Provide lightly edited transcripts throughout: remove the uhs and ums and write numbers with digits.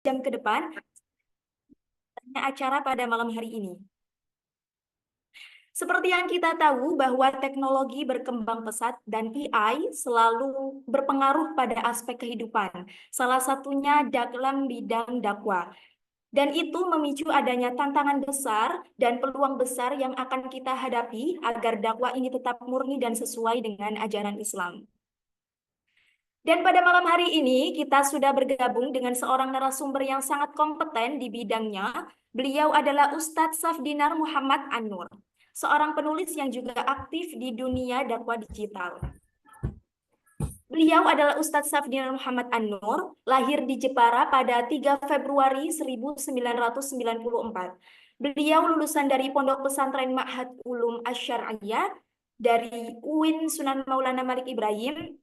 jam ke depan acara pada malam hari ini. Seperti yang kita tahu bahwa teknologi berkembang pesat dan AI selalu berpengaruh pada aspek kehidupan, salah satunya dalam bidang dakwah. Dan itu memicu adanya tantangan besar dan peluang besar yang akan kita hadapi agar dakwah ini tetap murni dan sesuai dengan ajaran Islam. Dan pada malam hari ini kita sudah bergabung dengan seorang narasumber yang sangat kompeten di bidangnya. Beliau adalah Ustadz Safdinar Muhammad An-Nur, seorang penulis yang juga aktif di dunia dakwah digital. Beliau adalah Ustadz Safdinar Muhammad An-Nur, lahir di Jepara pada 3 Februari 1994. Beliau lulusan dari Pondok Pesantren Ma'had Ulum Asy-Syar'iyyah dari UIN Sunan Maulana Malik Ibrahim.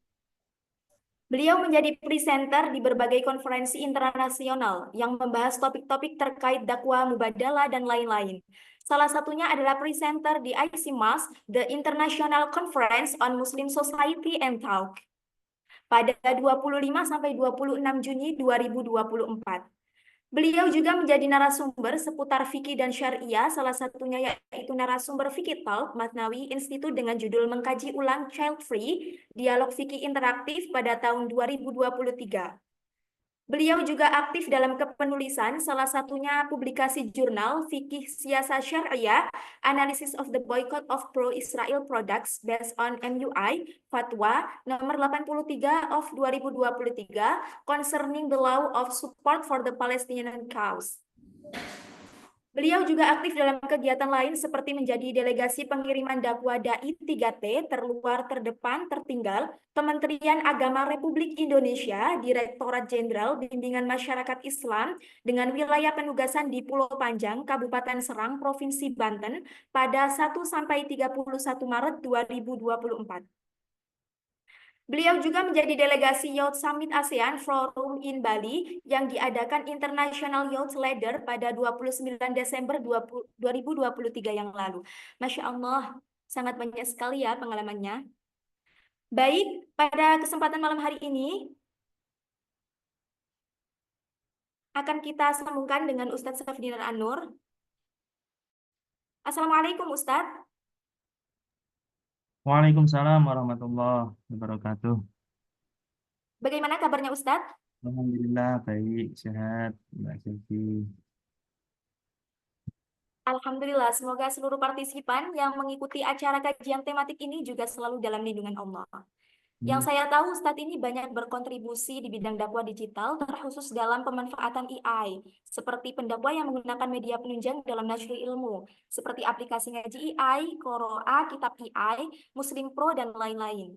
Beliau menjadi presenter di berbagai konferensi internasional yang membahas topik-topik terkait dakwah, mubadalah, dan lain-lain. Salah satunya adalah presenter di ICMAS, The International Conference on Muslim Society and Talk, pada 25 sampai 26 Juni 2024. Beliau juga menjadi narasumber seputar fikih dan syariah, salah satunya yaitu narasumber Fikih Talk Matnawi Institute dengan judul Mengkaji Ulang Child Free, Dialog Fikih Interaktif pada tahun 2023. Beliau juga aktif dalam kepenulisan, salah satunya publikasi jurnal Fikih Siasat Syariah, Analysis of the Boycott of Pro-Israel Products Based on MUI, Fatwa nomor 83 of 2023, Concerning the Law of Support for the Palestinian Cause. Beliau juga aktif dalam kegiatan lain seperti menjadi delegasi pengiriman dakwah Dai 3T terluar, terdepan, tertinggal, Kementerian Agama Republik Indonesia, Direktorat Jenderal Bimbingan Masyarakat Islam dengan wilayah penugasan di Pulau Panjang, Kabupaten Serang, Provinsi Banten pada 1 sampai 31 Maret 2024. Beliau juga menjadi delegasi Youth Summit ASEAN Forum in Bali yang diadakan International Youth Leader pada 29 Desember 2023 yang lalu. Masya Allah, sangat banyak sekali ya pengalamannya. Baik, pada kesempatan malam hari ini akan kita sambungkan dengan Ustadz Safdinar An-Nur. Assalamualaikum Ustadz. Waalaikumsalam warahmatullahi wabarakatuh. Bagaimana kabarnya Ustadz? Alhamdulillah baik, sehat, Mbak Selvi. Alhamdulillah, semoga seluruh partisipan yang mengikuti acara kajian tematik ini juga selalu dalam lindungan Allah. Yang saya tahu, Ustadz ini banyak berkontribusi di bidang dakwah digital, terkhusus dalam pemanfaatan AI, seperti pendakwah yang menggunakan media penunjang dalam nasri ilmu, seperti aplikasi ngaji AI, Qoro'a, Kitab AI, Muslim Pro, dan lain-lain.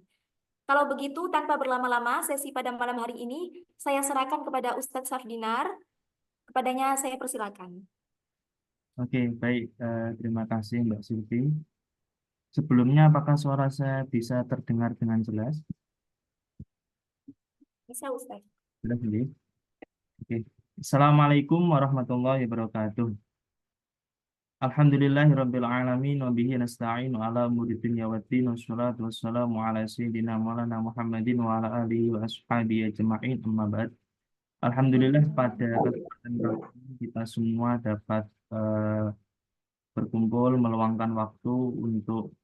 Kalau begitu, tanpa berlama-lama, sesi pada malam hari ini, saya serahkan kepada Ustadz Safdinar. Kepadanya saya persilakan. Oke, baik. Terima kasih Mbak Silvi. Sebelumnya, apakah suara saya bisa terdengar dengan jelas? Bisa, Ustadz. Sudah, Silvi? Oke. Assalamualaikum warahmatullahi wabarakatuh. Alhamdulillahirabbil alamin wa bihi nasta'inu ala umuri dunya waddin wassalatu wassalamu ala sayyidina maulana Muhammadin wa ala alihi wa ashabihi ajma'in amma ba'd. Alhamdulillah pada kesempatan kali ini kita semua dapat berkumpul meluangkan waktu untuk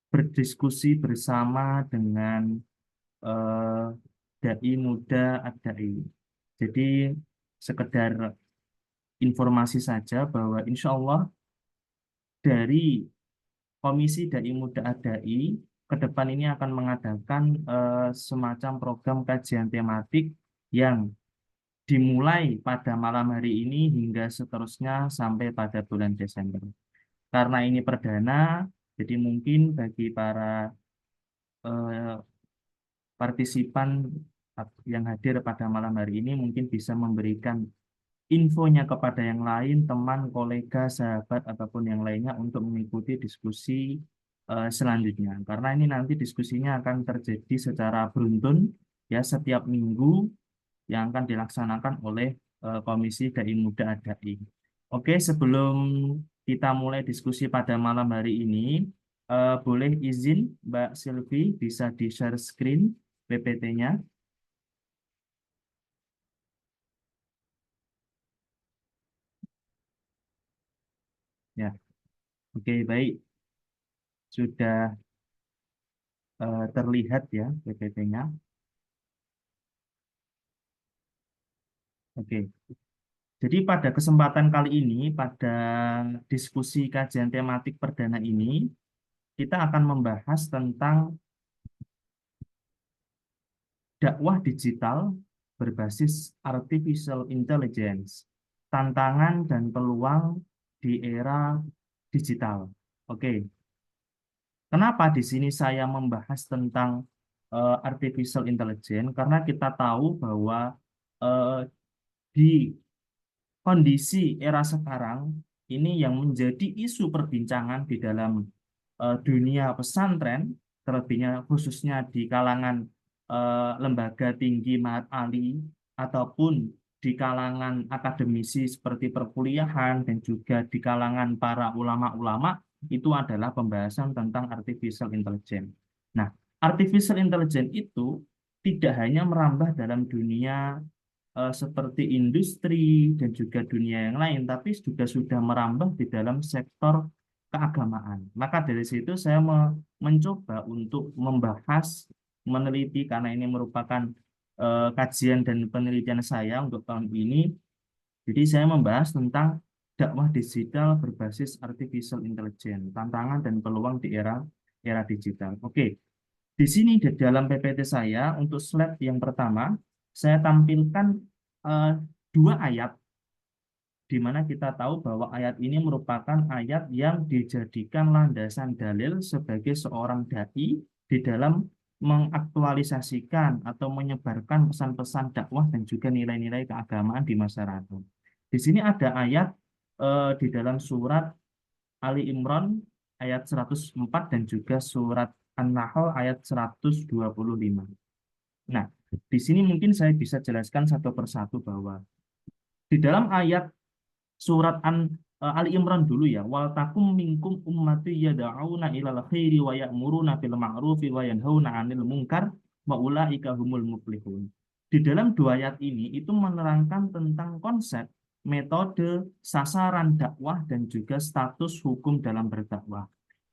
berdiskusi bersama dengan eh, dai muda ad-dai. Jadi sekedar informasi saja bahwa insya Allah dari Komisi Dai Muda ad-Dai ke depan ini akan mengadakan semacam program kajian tematik yang dimulai pada malam hari ini hingga seterusnya sampai pada bulan Desember. Karena ini perdana, jadi mungkin bagi para eh, partisipan yang hadir pada malam hari ini mungkin bisa memberikan infonya kepada yang lain, teman, kolega, sahabat, ataupun yang lainnya untuk mengikuti diskusi selanjutnya. Karena ini nanti diskusinya akan terjadi secara beruntun, ya setiap minggu yang akan dilaksanakan oleh Komisi Dai Muda ad-Dai. Oke, sebelum kita mulai diskusi pada malam hari ini, boleh izin Mbak Silvi bisa di-share screen PPT-nya. Ya, oke, baik. Sudah terlihat ya PPT-nya. Oke. Jadi pada kesempatan kali ini, pada diskusi kajian tematik perdana ini, kita akan membahas tentang dakwah digital berbasis artificial intelligence, tantangan dan peluang di era digital. Oke, kenapa di sini saya membahas tentang artificial intelligence? Karena kita tahu bahwa eh, di kondisi era sekarang ini yang menjadi isu perbincangan di dalam dunia pesantren, terlebihnya khususnya di kalangan lembaga tinggi Mahat Ali ataupun di kalangan akademisi seperti perkuliahan dan juga di kalangan para ulama-ulama itu adalah pembahasan tentang artificial intelligence. Nah, artificial intelligence itu tidak hanya merambah dalam dunia seperti industri dan juga dunia yang lain, tapi juga sudah merambah di dalam sektor keagamaan. Maka dari situ saya mencoba untuk membahas, meneliti, karena ini merupakan kajian dan penelitian saya untuk tahun ini. Jadi saya membahas tentang dakwah digital berbasis artificial intelligence, tantangan dan peluang di era digital. Oke, di sini di dalam PPT saya untuk slide yang pertama saya tampilkan eh, dua ayat di mana kita tahu bahwa ayat ini merupakan ayat yang dijadikan landasan dalil sebagai seorang dai di dalam mengaktualisasikan atau menyebarkan pesan-pesan dakwah dan juga nilai-nilai keagamaan di masyarakat. Di sini ada ayat di dalam surat Ali Imran ayat 104 dan juga surat An-Nahl ayat 125. Nah, di sini mungkin saya bisa jelaskan satu persatu bahwa di dalam ayat surat Ali Imran dulu ya, wal takum minkum ummati yad'auna ilal khairi wa ya'muruna bil ma'rufi wa yanhauna 'anil munkar wa ulaika humul muflihun. Di dalam dua ayat ini itu menerangkan tentang konsep, metode, sasaran dakwah dan juga status hukum dalam berdakwah.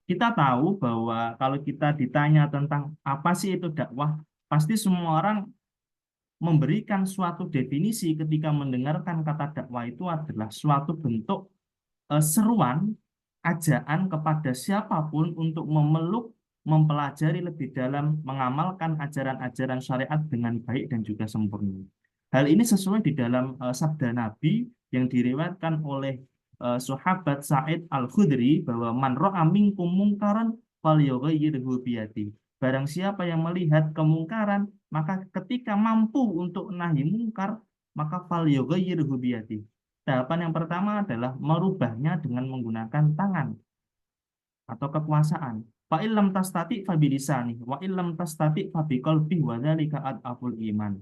Kita tahu bahwa kalau kita ditanya tentang apa sih itu dakwah, pasti semua orang memberikan suatu definisi ketika mendengarkan kata dakwah itu adalah suatu bentuk seruan, ajaan kepada siapapun untuk memeluk, mempelajari lebih dalam, mengamalkan ajaran-ajaran syariat dengan baik dan juga sempurna. Hal ini sesuai di dalam sabda Nabi yang diriwayatkan oleh sahabat Sa'id Al-Khudri bahwa man ra'a minkum mungkaran falyughayyirhu biyadihi. Barang siapa yang melihat kemungkaran, maka ketika mampu untuk nahi mungkar, maka falyughayyirhu biyadihi. Tahapan yang pertama adalah merubahnya dengan menggunakan tangan atau kekuasaan. Fa illam tastati fa bilisani wa illam tastati fa biqalbi wa dzalika adaful iman.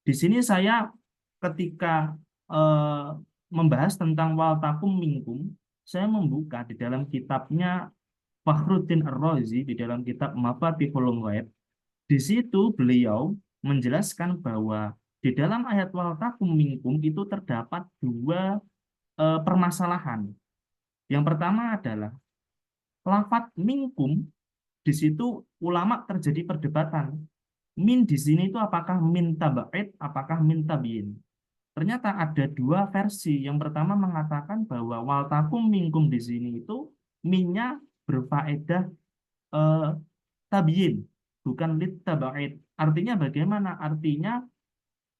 Di sini saya ketika eh, membahas tentang wal takum minkum, saya membuka di dalam kitabnya Fakhruddin Ar-Razi di dalam kitab Mafatihul Ghaib. Di situ beliau menjelaskan bahwa di dalam ayat wal takum minkum itu terdapat dua permasalahan. Yang pertama adalah lafadz minkum, di situ ulama terjadi perdebatan. Min di sini itu apakah min taba'id, apakah min tabiin. Ternyata ada dua versi. Yang pertama mengatakan bahwa wal takum minkum di sini itu minnya berfaedah eh, tabiin, bukan lit taba'id. Artinya bagaimana? Artinya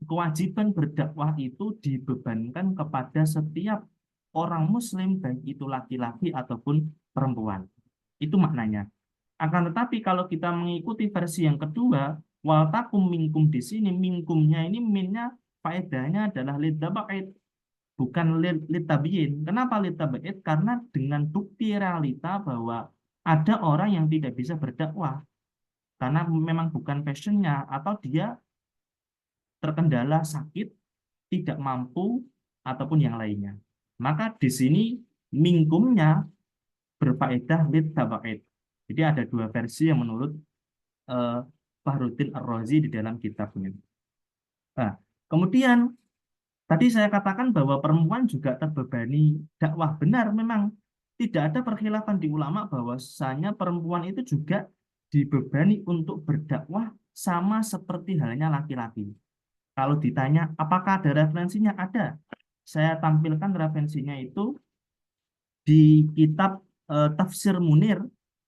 kewajiban berdakwah itu dibebankan kepada setiap orang muslim, baik itu laki-laki ataupun perempuan. Itu maknanya. Akan tetapi kalau kita mengikuti versi yang kedua, wal takum minkum di sini, minkumnya ini minnya faedahnya adalah litabait, bukan litabiin. Kenapa litabait? Karena dengan bukti realita bahwa ada orang yang tidak bisa berdakwah karena memang bukan passionnya atau dia terkendala sakit, tidak mampu, ataupun yang lainnya. Maka di sini mingkumnya berfaedah lid tabaid. Jadi ada dua versi yang menurut eh, Fakhruddin Ar-Razi di dalam kitabnya. Nah, kemudian tadi saya katakan bahwa perempuan juga terbebani dakwah. Benar memang tidak ada perkhilafan di ulama bahwasanya perempuan itu juga dibebani untuk berdakwah sama seperti halnya laki-laki. Kalau ditanya apakah ada referensinya? Ada. Saya tampilkan referensinya itu di kitab Tafsir Munir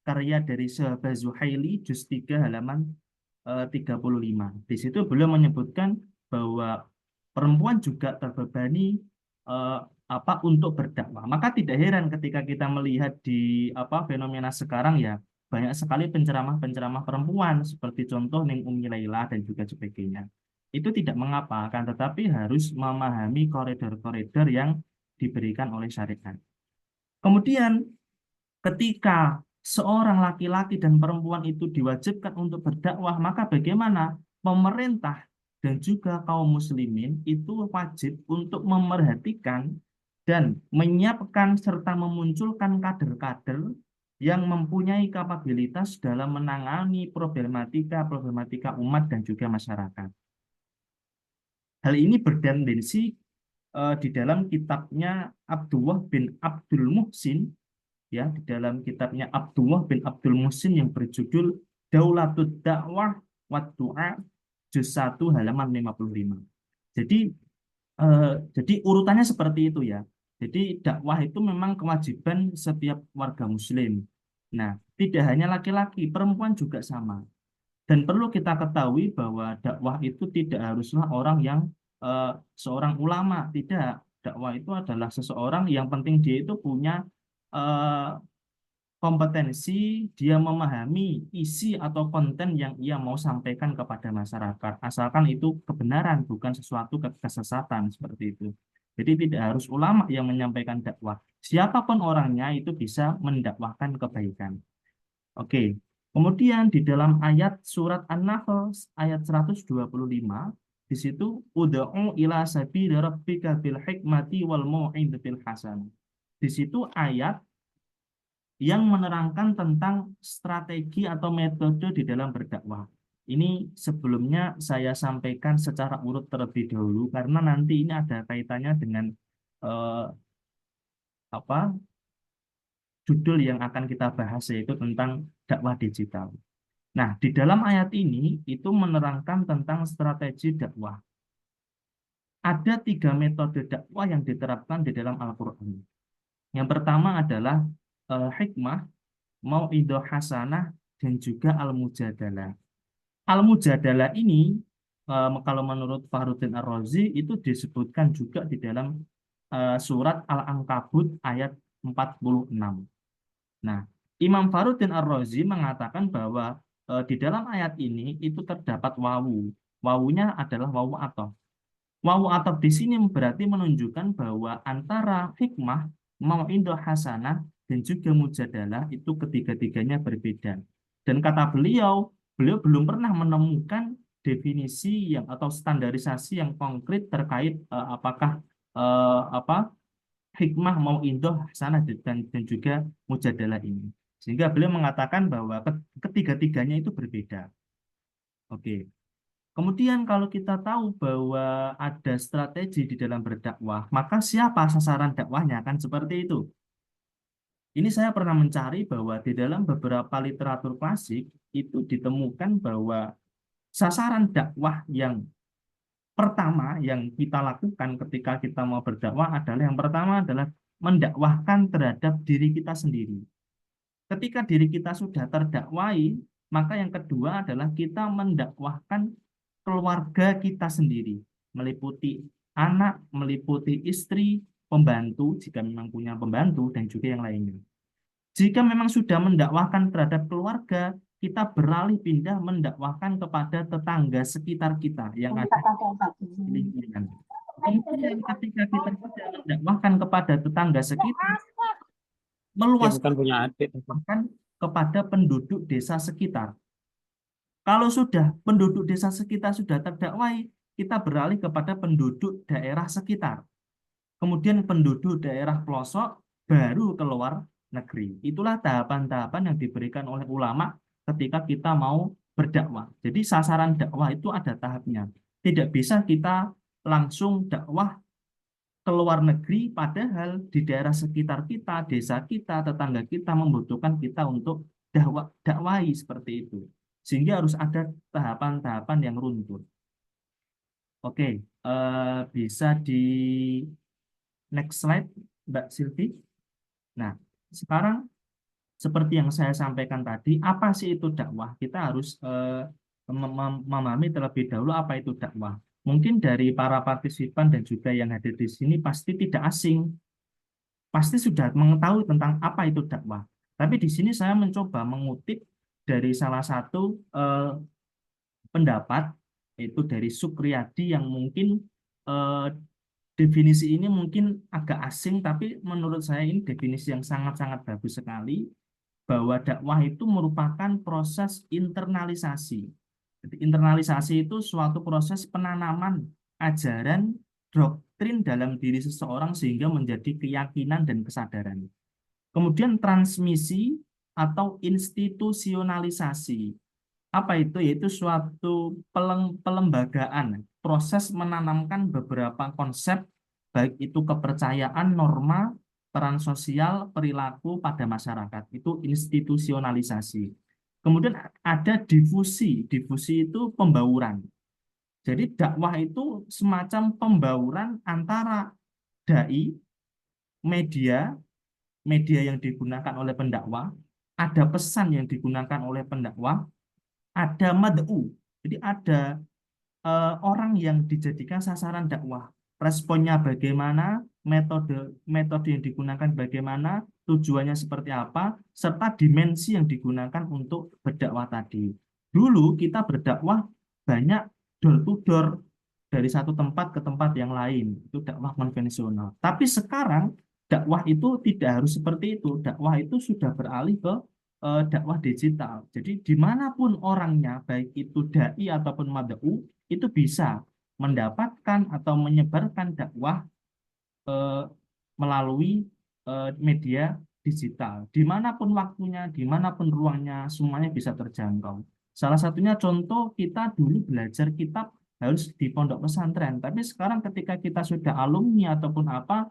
karya dari Sahabat Zuhaili juz 3 halaman 35. Di situ beliau menyebutkan bahwa perempuan juga terbebani eh, untuk berdakwah. Maka tidak heran ketika kita melihat di fenomena sekarang ya banyak sekali penceramah-penceramah perempuan seperti contoh Ning Umi Laila dan juga sebagainya. Itu tidak mengapa, akan tetapi harus memahami koridor-koridor yang diberikan oleh syariat. Kemudian ketika seorang laki-laki dan perempuan itu diwajibkan untuk berdakwah, maka bagaimana pemerintah dan juga kaum muslimin itu wajib untuk memerhatikan dan menyiapkan serta memunculkan kader-kader yang mempunyai kapabilitas dalam menangani problematika-problematika umat dan juga masyarakat. Hal ini bertendensi di dalam kitabnya Abdullah bin Abdul Muhsin, ya, di dalam kitabnya Abdullah bin Abdul Muhsin yang berjudul Daulatud Dakwah wa Du'a juz 1 halaman 55. Jadi jadi urutannya seperti itu ya. Jadi dakwah itu memang kewajiban setiap warga muslim. Nah, tidak hanya laki-laki, perempuan juga sama. Dan perlu kita ketahui bahwa dakwah itu tidak haruslah orang yang seorang ulama, tidak. Dakwah itu adalah seseorang yang penting dia itu punya eh, kompetensi, dia memahami isi atau konten yang ia mau sampaikan kepada masyarakat. Asalkan itu kebenaran, bukan sesuatu kesesatan seperti itu. Jadi tidak harus ulama yang menyampaikan dakwah. Siapapun orangnya itu bisa mendakwahkan kebaikan. Oke. Kemudian di dalam ayat surat An-Nahl ayat 125 di situ ud'u ila sabili rabbika bil hikmati wal mau'izatil hasanah. Di situ ayat yang menerangkan tentang strategi atau metode di dalam berdakwah. Ini sebelumnya saya sampaikan secara urut terlebih dahulu karena nanti ini ada kaitannya dengan eh, apa judul yang akan kita bahas yaitu tentang dakwah digital. Nah, di dalam ayat ini itu menerangkan tentang strategi dakwah. Ada 3 metode dakwah yang diterapkan di dalam Al-Quran. Yang pertama adalah hikmah, mau'idhah hasanah, dan juga al-mujadalah. Al-mujadalah ini kalau menurut Fakhruddin Ar-Razi itu disebutkan juga di dalam surat Al-Ankabut ayat 46. Nah, Imam Fakhruddin Ar-Razi mengatakan bahwa di dalam ayat ini itu terdapat wawu. Wawunya adalah wawu ataf. Wawu ataf di sini berarti menunjukkan bahwa antara hikmah, mau'idhah hasanah, dan juga mujadalah itu ketiga-tiganya berbeda. Dan kata beliau, beliau belum pernah menemukan definisi yang atau standarisasi yang konkret terkait apakah hikmah mau'idhah hasanah dan juga mujadalah ini. Sehingga beliau mengatakan bahwa ketiga-tiganya itu berbeda. Oke. Kemudian kalau kita tahu bahwa ada strategi di dalam berdakwah, maka siapa sasaran dakwahnya? Kan seperti itu. Ini saya pernah mencari bahwa di dalam beberapa literatur klasik itu ditemukan bahwa sasaran dakwah yang pertama yang kita lakukan ketika kita mau berdakwah adalah yang pertama adalah mendakwahkan terhadap diri kita sendiri. Ketika diri kita sudah terdakwai, maka yang kedua adalah kita mendakwahkan keluarga kita sendiri, meliputi anak, meliputi istri, pembantu, jika memang punya pembantu, dan juga yang lainnya. Jika memang sudah mendakwahkan terhadap keluarga, kita beralih pindah mendakwahkan kepada tetangga sekitar kita yang ada di lingkungan. Kemudian ketika kita sudah mendakwahkan kepada tetangga sekitar, Ya meluas bukan punya adik. bahkan kepada penduduk desa sekitar. Kalau sudah penduduk desa sekitar sudah terdakwai, kita beralih kepada penduduk daerah sekitar. Kemudian penduduk daerah pelosok baru keluar negeri. Itulah tahapan-tahapan yang diberikan oleh ulama ketika kita mau berdakwah. Jadi sasaran dakwah itu ada tahapnya. Tidak bisa kita langsung dakwah ke luar negeri, padahal di daerah sekitar kita, desa kita, tetangga kita membutuhkan kita untuk dakwahi seperti itu. Sehingga harus ada tahapan-tahapan yang runtut. Oke, bisa di next slide, Mbak Silvi. Nah, sekarang seperti yang saya sampaikan tadi, apa sih itu dakwah? Kita harus memahami terlebih dahulu apa itu dakwah. Mungkin dari para partisipan dan juga yang hadir di sini pasti tidak asing, pasti sudah mengetahui tentang apa itu dakwah. Tapi di sini saya mencoba mengutip dari salah satu pendapat, yaitu dari Sukriyadi yang mungkin eh, definisi ini mungkin agak asing, tapi menurut saya ini definisi yang sangat-sangat bagus sekali, bahwa dakwah itu merupakan proses internalisasi. Jadi internalisasi itu suatu proses penanaman ajaran doktrin dalam diri seseorang sehingga menjadi keyakinan dan kesadaran. Kemudian transmisi atau institusionalisasi. Apa itu? Yaitu suatu pelembagaan, proses menanamkan beberapa konsep, baik itu kepercayaan, norma, peran sosial, perilaku pada masyarakat. Itu institusionalisasi. Kemudian ada difusi. Difusi itu pembauran. Jadi dakwah itu semacam pembauran antara dai, media, media yang digunakan oleh pendakwah, ada pesan yang digunakan oleh pendakwah, ada mad'u. Jadi ada orang yang dijadikan sasaran dakwah. Responnya bagaimana, metode metode yang digunakan bagaimana, tujuannya seperti apa, serta dimensi yang digunakan untuk berdakwah tadi. Dulu kita berdakwah banyak door to door, dari satu tempat ke tempat yang lain. Itu dakwah konvensional. Tapi sekarang dakwah itu tidak harus seperti itu. Dakwah itu sudah beralih ke dakwah digital. Jadi dimanapun orangnya, baik itu dai ataupun mad'u, itu bisa mendapatkan atau menyebarkan dakwah eh, melalui media digital. Dimanapun waktunya, dimanapun ruangnya, semuanya bisa terjangkau. Salah satunya contoh, kita dulu belajar kitab harus di pondok pesantren, tapi sekarang ketika kita sudah alumni ataupun apa,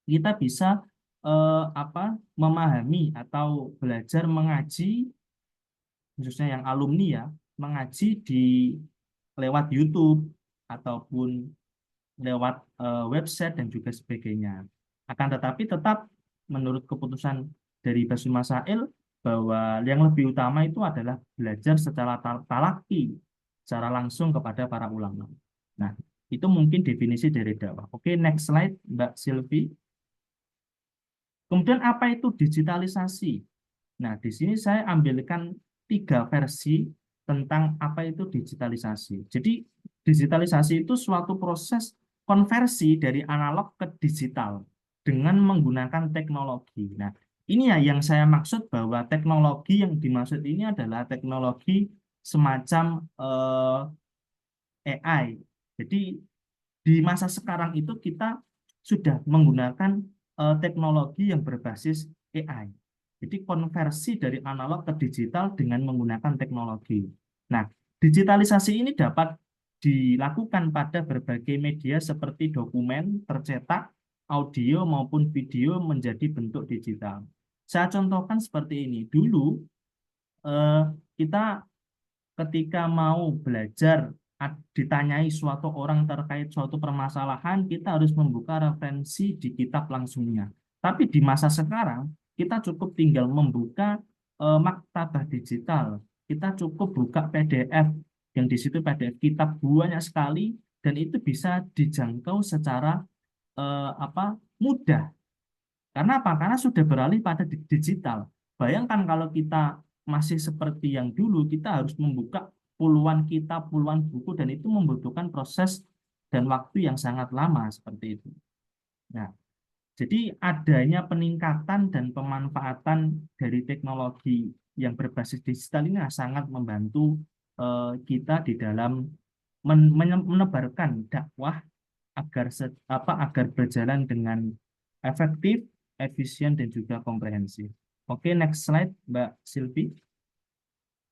kita bisa memahami atau belajar mengaji, khususnya yang alumni ya, mengaji di lewat YouTube ataupun lewat website dan juga sebagainya. Akan tetapi tetap menurut keputusan dari Basul Masail bahwa yang lebih utama itu adalah belajar secara talaki, secara langsung kepada para ulama. Nah, itu mungkin definisi dari dakwah. Oke, next slide, Mbak Silvi. Kemudian apa itu digitalisasi? Nah, di sini saya ambilkan 3 versi tentang apa itu digitalisasi. Jadi, digitalisasi itu suatu proses konversi dari analog ke digital dengan menggunakan teknologi. Nah, ini ya yang saya maksud, bahwa teknologi yang dimaksud ini adalah teknologi semacam AI. Jadi, di masa sekarang itu kita sudah menggunakan teknologi yang berbasis AI. Jadi konversi dari analog ke digital dengan menggunakan teknologi. Nah, digitalisasi ini dapat dilakukan pada berbagai media seperti dokumen, tercetak, audio maupun video menjadi bentuk digital. Saya contohkan seperti ini. Dulu eh, kita ketika mau belajar, ditanyai suatu orang terkait suatu permasalahan, kita harus membuka referensi di kitab langsungnya. Tapi di masa sekarang, kita cukup tinggal membuka maktabah digital. Kita cukup buka PDF, yang di situ PDF kitab banyak sekali, dan itu bisa dijangkau secara mudah. Karena apa? Karena sudah beralih pada digital. Bayangkan kalau kita masih seperti yang dulu, kita harus membuka puluhan kitab, puluhan buku, dan itu membutuhkan proses dan waktu yang sangat lama seperti itu. Nah, jadi adanya peningkatan dan pemanfaatan dari teknologi yang berbasis digital ini sangat membantu kita di dalam menebarkan dakwah agar berjalan dengan efektif, efisien, dan juga komprehensif. Oke, next slide, Mbak Silvi.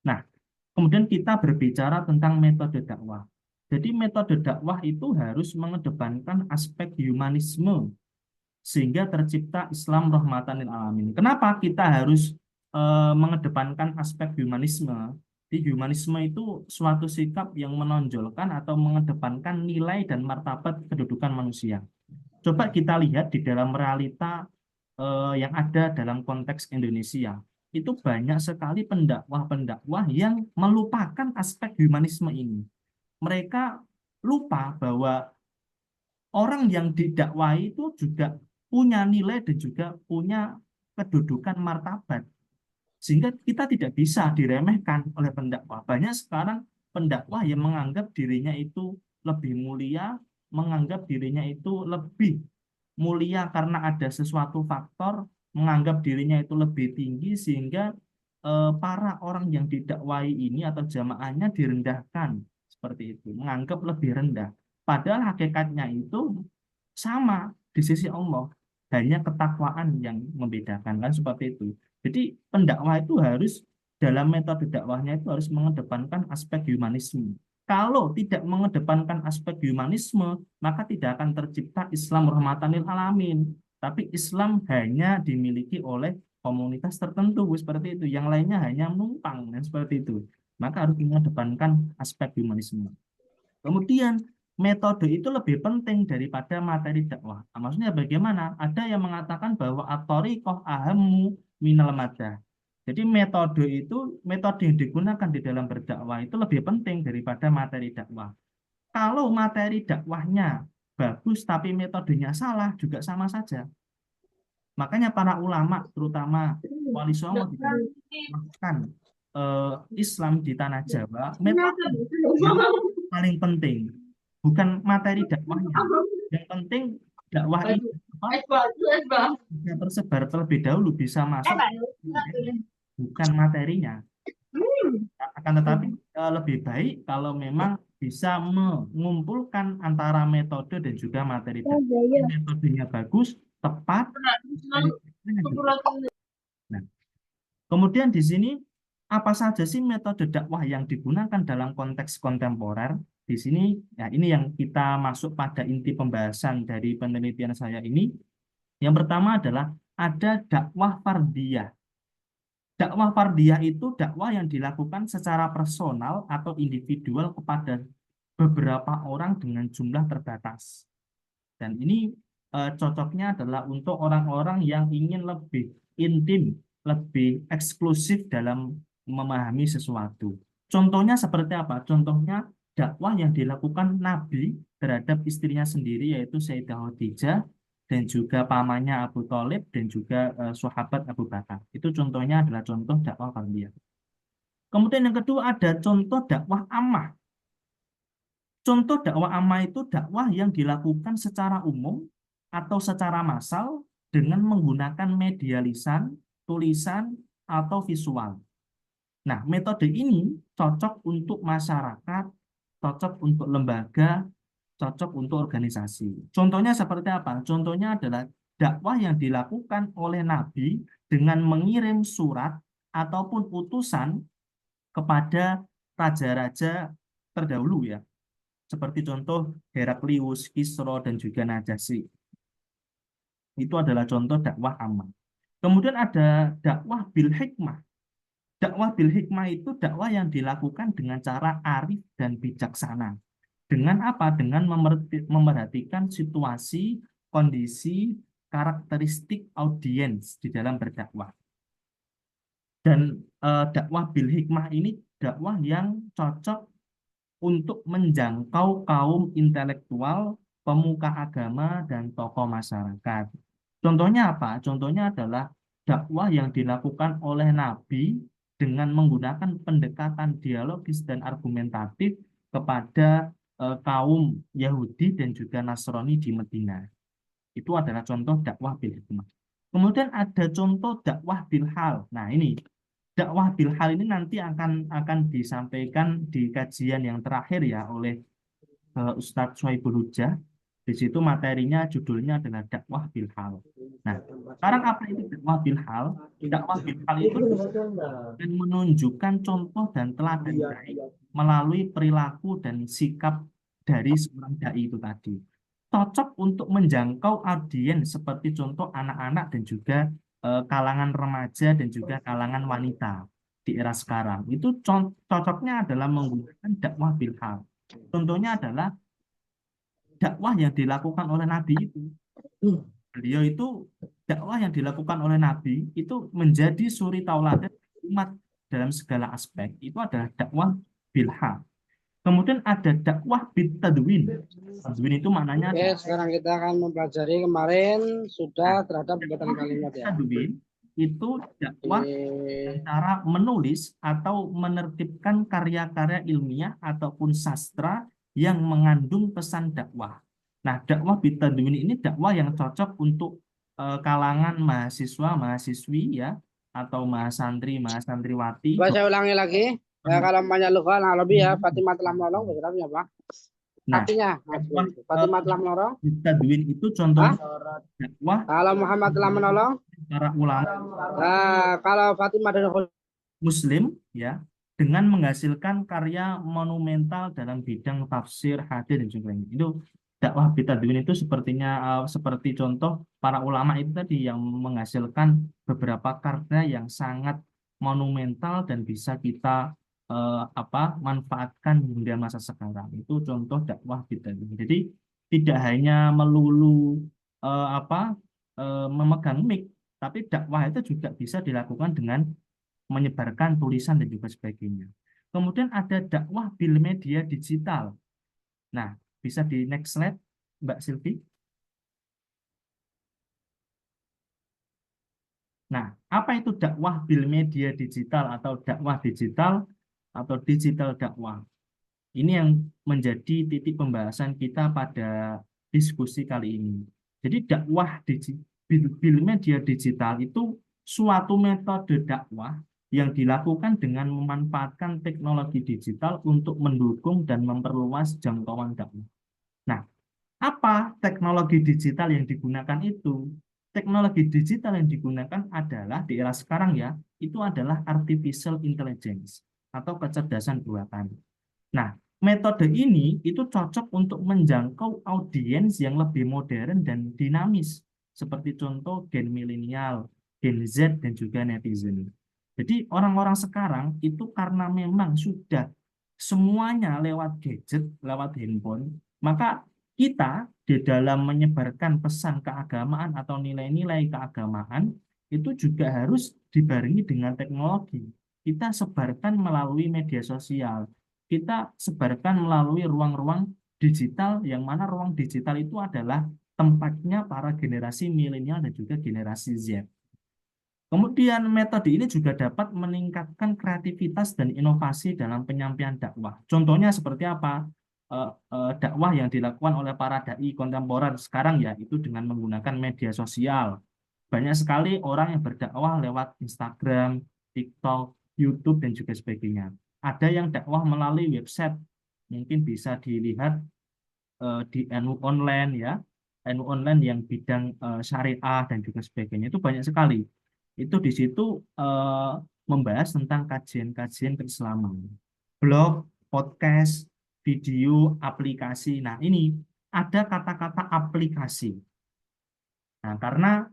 Nah, kemudian kita berbicara tentang metode dakwah. Jadi metode dakwah itu harus mengedepankan aspek humanisme sehingga tercipta Islam rahmatan lil alamin. Kenapa kita harus mengedepankan aspek humanisme? Di humanisme itu suatu sikap yang menonjolkan atau mengedepankan nilai dan martabat kedudukan manusia. Coba kita lihat di dalam realita yang ada dalam konteks Indonesia. Itu banyak sekali pendakwah-pendakwah yang melupakan aspek humanisme ini. Mereka lupa bahwa orang yang didakwai itu juga punya nilai dan juga punya kedudukan martabat. Sehingga kita tidak bisa diremehkan oleh pendakwah. Banyak sekarang pendakwah yang menganggap dirinya itu lebih mulia, menganggap dirinya itu lebih mulia karena ada sesuatu faktor, menganggap dirinya itu lebih tinggi sehingga para orang yang didakwai ini atau jamaahnya direndahkan seperti itu, menganggap lebih rendah. Padahal hakikatnya itu sama di sisi Allah, hanya ketakwaan yang membedakan kan seperti itu. Jadi pendakwah itu harus dalam metode dakwahnya itu harus mengedepankan aspek humanisme. Kalau tidak mengedepankan aspek humanisme, maka tidak akan tercipta Islam rahmatan lil alamin. Tapi Islam hanya dimiliki oleh komunitas tertentu seperti itu. Yang lainnya hanya numpang dan seperti itu. Maka harus mengedepankan aspek humanisme. Kemudian metode itu lebih penting daripada materi dakwah. Nah, maksudnya bagaimana? Ada yang mengatakan bahwa at-thariqah ahammu minal madah. Jadi metode yang digunakan di dalam berdakwah itu lebih penting daripada materi dakwah. Kalau materi dakwahnya bagus tapi metodenya salah juga sama saja. Makanya para ulama terutama Wali Songo melakukan Islam di tanah Jawa, metode yang paling penting bukan materi dakwahnya. Yang penting dakwah ini bisa tersebar terlebih dahulu, bisa masuk, bukan materinya. Akan tetapi lebih baik kalau memang bisa mengumpulkan antara metode dan juga materi dakwah. Metodenya bagus, tepat. Nah, kemudian di sini apa saja sih metode dakwah yang digunakan dalam konteks kontemporer? Di sini, ya ini yang kita masuk pada inti pembahasan dari penelitian saya ini. Yang pertama adalah ada dakwah fardiyah. Dakwah fardiyah itu dakwah yang dilakukan secara personal atau individual kepada beberapa orang dengan jumlah terbatas. Dan ini cocoknya adalah untuk orang-orang yang ingin lebih intim, lebih eksklusif dalam memahami sesuatu. Contohnya seperti apa? Contohnya dakwah yang dilakukan Nabi terhadap istrinya sendiri yaitu Sayyidah Khadijah dan juga pamannya Abu Thalib dan juga sahabat Abu Bakar. Itu contohnya adalah contoh dakwah fardiyah. Kemudian yang kedua ada contoh dakwah ammah. Contoh dakwah ammah itu dakwah yang dilakukan secara umum atau secara massal dengan menggunakan media lisan, tulisan, atau visual. Nah, metode ini cocok untuk masyarakat, cocok untuk lembaga, cocok untuk organisasi. Contohnya seperti apa? Contohnya adalah dakwah yang dilakukan oleh Nabi dengan mengirim surat ataupun utusan kepada raja-raja terdahulu ya. Seperti contoh Heraklius, Kisra, dan juga Najasyi. Itu adalah contoh dakwah ammah. Kemudian ada dakwah bil hikmah. Dakwah bil hikmah itu dakwah yang dilakukan dengan cara arif dan bijaksana. Dengan apa? Dengan memerhatikan situasi, kondisi, karakteristik audiens di dalam berdakwah. Dan dakwah bil hikmah ini dakwah yang cocok untuk menjangkau kaum intelektual, pemuka agama, dan tokoh masyarakat. Contohnya apa? Contohnya adalah dakwah yang dilakukan oleh Nabi dengan menggunakan pendekatan dialogis dan argumentatif kepada kaum Yahudi dan juga Nasrani di Madinah. Itu adalah contoh dakwah bil hikmah. Kemudian ada contoh dakwah bil hal. Nah, ini dakwah bil hal ini nanti akan disampaikan di kajian yang terakhir ya oleh Ustadz Sohaibul Hujah. Di situ materinya judulnya adalah dakwah bil hal. Nah, sekarang apa itu dakwah bil hal? Dakwah bil hal itu menunjukkan contoh dan teladan baik melalui perilaku dan sikap dari seorang dai itu tadi. Cocok untuk menjangkau audiens seperti contoh anak-anak dan juga kalangan remaja dan juga kalangan wanita di era sekarang. Itu cocoknya adalah menggunakan dakwah bilhaq. Contohnya adalah dakwah yang dilakukan oleh Nabi itu. Beliau itu dakwah yang dilakukan oleh Nabi itu menjadi suri tauladan umat dalam segala aspek. Itu adalah dakwah bilhaq. Kemudian ada dakwah bitadwin. Tadwin itu maknanya Oke, adalah sekarang kita akan mempelajari kemarin nah, sudah terhadap pembuatan kalimat ya. tadwin itu dakwah Oke. cara menulis atau menertibkan karya-karya ilmiah ataupun sastra yang mengandung pesan dakwah. Nah, dakwah bitadwin ini dakwah yang cocok untuk kalangan mahasiswa, mahasiswi ya, atau mahasantri, mahasantriwati. Coba saya ulangi lagi. Ya, kalau banyak luka, nah lebih ya. Fatimah telah menolong, bahasa Arabnya apa? Nah, Artinya, dakwah Fatimah telah menolong. bitadwin itu Hah? contohnya dakwah Kalau Muhammad telah menolong. para ulama Nah, kalau Fatimah dan Muslim ya dengan menghasilkan karya monumental dalam bidang tafsir, hadis dan juga lainnya. Itu dakwah bitadwin itu sepertinya seperti contoh para ulama itu tadi yang menghasilkan beberapa karya yang sangat monumental dan bisa kita manfaatkan hingga masa sekarang. Itu contoh dakwah bitadwin. Jadi tidak hanya melulu memegang mic, tapi dakwah itu juga bisa dilakukan dengan menyebarkan tulisan dan juga sebagainya. Kemudian ada dakwah bil media digital. Nah, bisa di next slide, Mbak Silvi. Nah, apa itu dakwah bil media digital atau dakwah digital atau digital dakwah? Ini yang menjadi titik pembahasan kita pada diskusi kali ini. Jadi dakwah bil media digital itu suatu metode dakwah yang dilakukan dengan memanfaatkan teknologi digital untuk mendukung dan memperluas jangkauan dakwah. Nah, apa teknologi digital yang digunakan itu? Teknologi digital yang digunakan adalah di era sekarang ya, itu adalah artificial intelligence atau kecerdasan buatan. Nah, metode ini itu cocok untuk menjangkau audiens yang lebih modern dan dinamis, seperti contoh gen milenial, gen Z, dan juga netizen. Jadi orang-orang sekarang itu karena memang sudah semuanya lewat gadget, lewat handphone, maka kita di dalam menyebarkan pesan keagamaan atau nilai-nilai keagamaan itu juga harus dibarengi dengan teknologi. Kita sebarkan melalui media sosial, kita sebarkan melalui ruang-ruang digital, yang mana ruang digital itu adalah tempatnya para generasi milenial dan juga generasi Z. Kemudian metode ini juga dapat meningkatkan kreativitas dan inovasi dalam penyampaian dakwah. Contohnya seperti apa? Dakwah yang dilakukan oleh para dai kontemporer sekarang ya, itu dengan menggunakan media sosial. Banyak sekali orang yang berdakwah lewat Instagram, TikTok, YouTube, dan juga sebagainya. Ada yang dakwah melalui website, mungkin bisa dilihat di NU online ya, NU online yang bidang syariah dan juga sebagainya, itu banyak sekali. Itu di situ membahas tentang kajian-kajian keislaman. Blog, podcast, video, aplikasi. Nah, ini ada kata-kata aplikasi. Nah, karena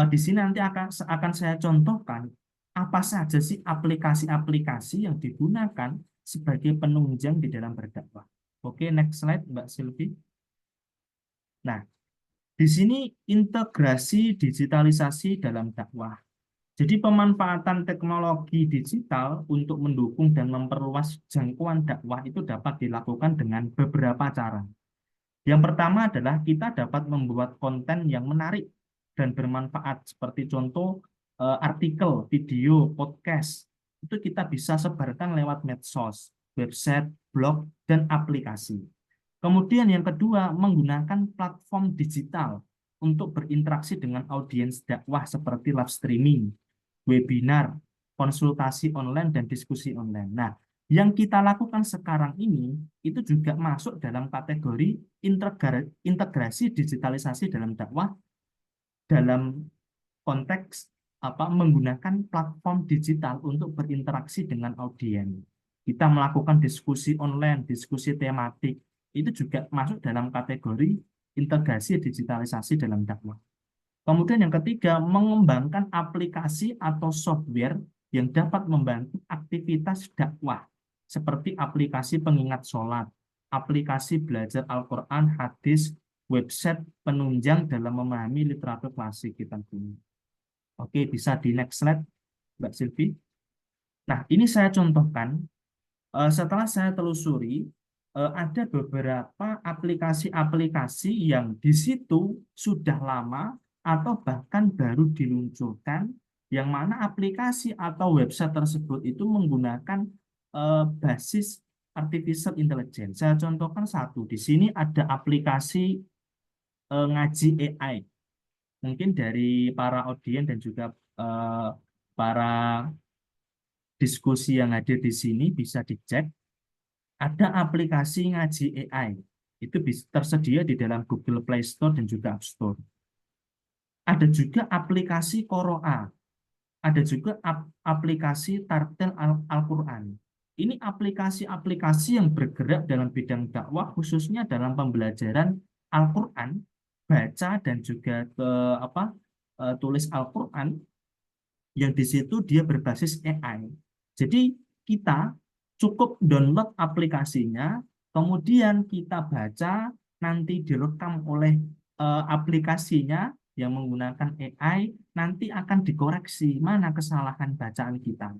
di sini nanti akan saya contohkan apa saja sih aplikasi-aplikasi yang digunakan sebagai penunjang di dalam berdakwah. Oke, next slide, Mbak Silvi. Nah, di sini integrasi digitalisasi dalam dakwah. Jadi pemanfaatan teknologi digital untuk mendukung dan memperluas jangkauan dakwah itu dapat dilakukan dengan beberapa cara. Yang pertama adalah kita dapat membuat konten yang menarik dan bermanfaat, seperti contoh artikel, video, podcast. Itu kita bisa sebarkan lewat medsos, website, blog, dan aplikasi. Kemudian yang kedua, menggunakan platform digital untuk berinteraksi dengan audiens dakwah seperti live streaming, webinar, konsultasi online, dan diskusi online. Nah, yang kita lakukan sekarang ini itu juga masuk dalam kategori integrasi digitalisasi dalam dakwah dalam konteks menggunakan platform digital untuk berinteraksi dengan audiens. Kita melakukan diskusi online, diskusi tematik, itu juga masuk dalam kategori integrasi digitalisasi dalam dakwah. Kemudian yang ketiga, mengembangkan aplikasi atau software yang dapat membantu aktivitas dakwah, seperti aplikasi pengingat sholat, aplikasi belajar Al-Quran, hadis, website penunjang dalam memahami literatur klasik kita punya. Oke, bisa di next slide, Mbak Silvi. Nah, ini saya contohkan, setelah saya telusuri, ada beberapa aplikasi-aplikasi yang di situ sudah lama atau bahkan baru diluncurkan, yang mana aplikasi atau website tersebut itu menggunakan basis artificial intelligence. Saya contohkan satu. Di sini ada aplikasi ngaji AI. Mungkin dari para audiens dan juga para diskusi yang hadir di sini bisa dicek. Ada aplikasi ngaji AI. Itu bisa tersedia di dalam Google Play Store dan juga App Store. Ada juga aplikasi Qoro'a. Ada juga aplikasi Tartel Al-Quran. Ini aplikasi-aplikasi yang bergerak dalam bidang dakwah, khususnya dalam pembelajaran Al-Quran, baca dan juga tulis Al-Quran, yang di situ dia berbasis AI. Jadi kita cukup download aplikasinya, kemudian kita baca, nanti direkam oleh aplikasinya yang menggunakan AI, nanti akan dikoreksi mana kesalahan bacaan kita.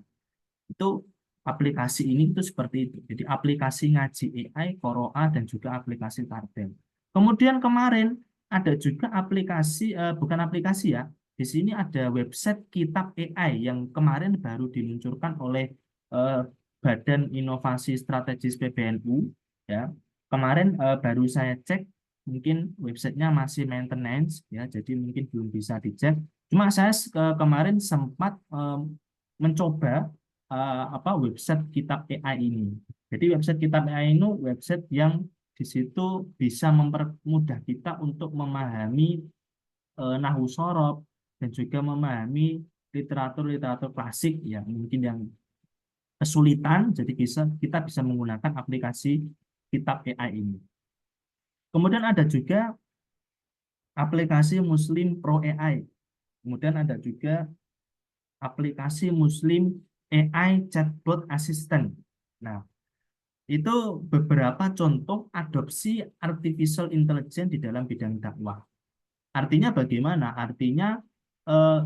Itu aplikasi ini itu seperti itu. Jadi aplikasi ngaji AI, Qoro'a, dan juga aplikasi Tartel. Kemudian kemarin ada juga aplikasi, bukan aplikasi ya, di sini ada website Kitab AI yang kemarin baru diluncurkan oleh Badan Inovasi Strategis PBNU. Ya, kemarin baru saya cek, mungkin websitenya masih maintenance, ya, jadi mungkin belum bisa dicek. Cuma saya kemarin sempat mencoba website Kitab AI ini. Jadi website Kitab AI ini website yang di situ bisa mempermudah kita untuk memahami nahwu shoroh dan juga memahami literatur-literatur klasik yang mungkin yang kesulitan, jadi kita bisa menggunakan aplikasi Kitab AI ini. Kemudian ada juga aplikasi Muslim Pro AI. Kemudian ada juga aplikasi Muslim AI Chatbot Assistant. Nah, itu beberapa contoh adopsi artificial intelligence di dalam bidang dakwah. Artinya bagaimana? Artinya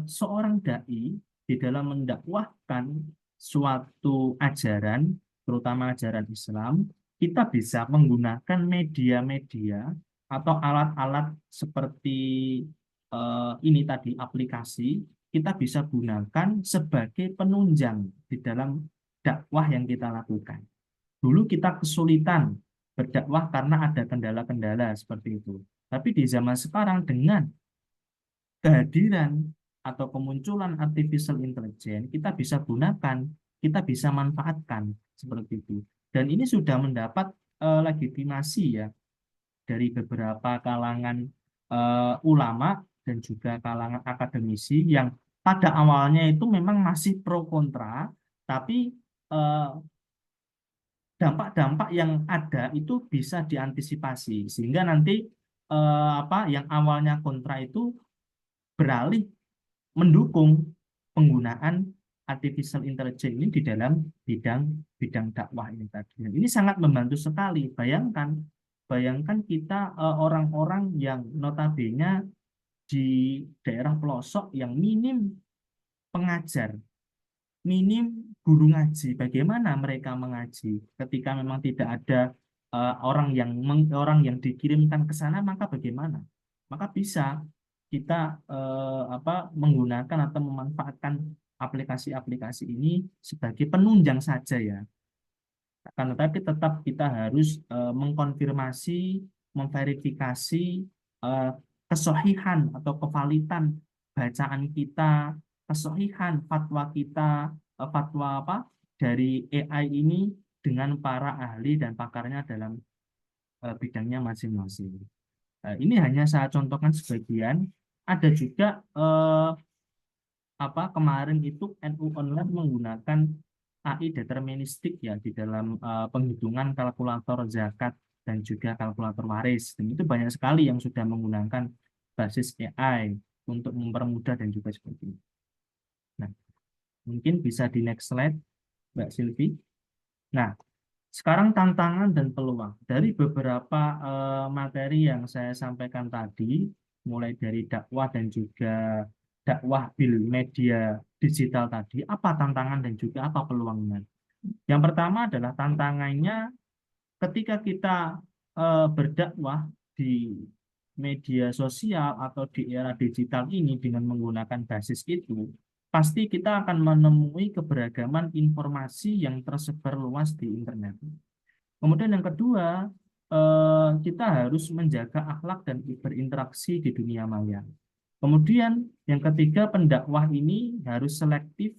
seorang dai di dalam mendakwahkan suatu ajaran, terutama ajaran Islam, kita bisa menggunakan media-media atau alat-alat seperti ini tadi, aplikasi, kita bisa gunakan sebagai penunjang di dalam dakwah yang kita lakukan. Dulu kita kesulitan berdakwah karena ada kendala-kendala seperti itu. Tapi di zaman sekarang dengan kehadiran atau kemunculan artificial intelligence, kita bisa gunakan, kita bisa manfaatkan seperti itu. Dan ini sudah mendapat legitimasi ya dari beberapa kalangan ulama dan juga kalangan akademisi yang pada awalnya itu memang masih pro kontra, tapi dampak-dampak yang ada itu bisa diantisipasi sehingga nanti yang awalnya kontra itu beralih mendukung penggunaan artificial intelligence ini di dalam bidang dakwah ini tadi. Dan ini sangat membantu sekali. Bayangkan kita orang-orang yang notabene di daerah pelosok yang minim pengajar, minim guru ngaji. Bagaimana mereka mengaji ketika memang tidak ada orang yang dikirimkan ke sana, maka bagaimana? Maka bisa kita menggunakan atau memanfaatkan aplikasi-aplikasi ini sebagai penunjang saja ya. Akan tetapi tetap kita harus mengkonfirmasi, memverifikasi kesohihan atau kevalitan bacaan kita, kesohihan fatwa kita, fatwa dari AI ini dengan para ahli dan pakarnya dalam bidangnya masing-masing. Ini hanya saya contohkan sebagian. Ada juga kemarin itu NU Online menggunakan AI deterministik ya di dalam penghitungan kalkulator zakat dan juga kalkulator waris. Dan itu banyak sekali yang sudah menggunakan basis AI untuk mempermudah dan juga seperti itu. Nah, mungkin bisa di next slide, Mbak Silvi. Nah, sekarang tantangan dan peluang. Dari beberapa materi yang saya sampaikan tadi, mulai dari dakwah dan juga dakwah bil media digital tadi, apa tantangan dan juga apa peluangnya? Yang pertama adalah tantangannya ketika kita berdakwah di media sosial atau di era digital ini dengan menggunakan basis itu, pasti kita akan menemui keberagaman informasi yang tersebar luas di internet. Kemudian yang kedua, kita harus menjaga akhlak dan berinteraksi di dunia maya. Kemudian yang ketiga, pendakwah ini harus selektif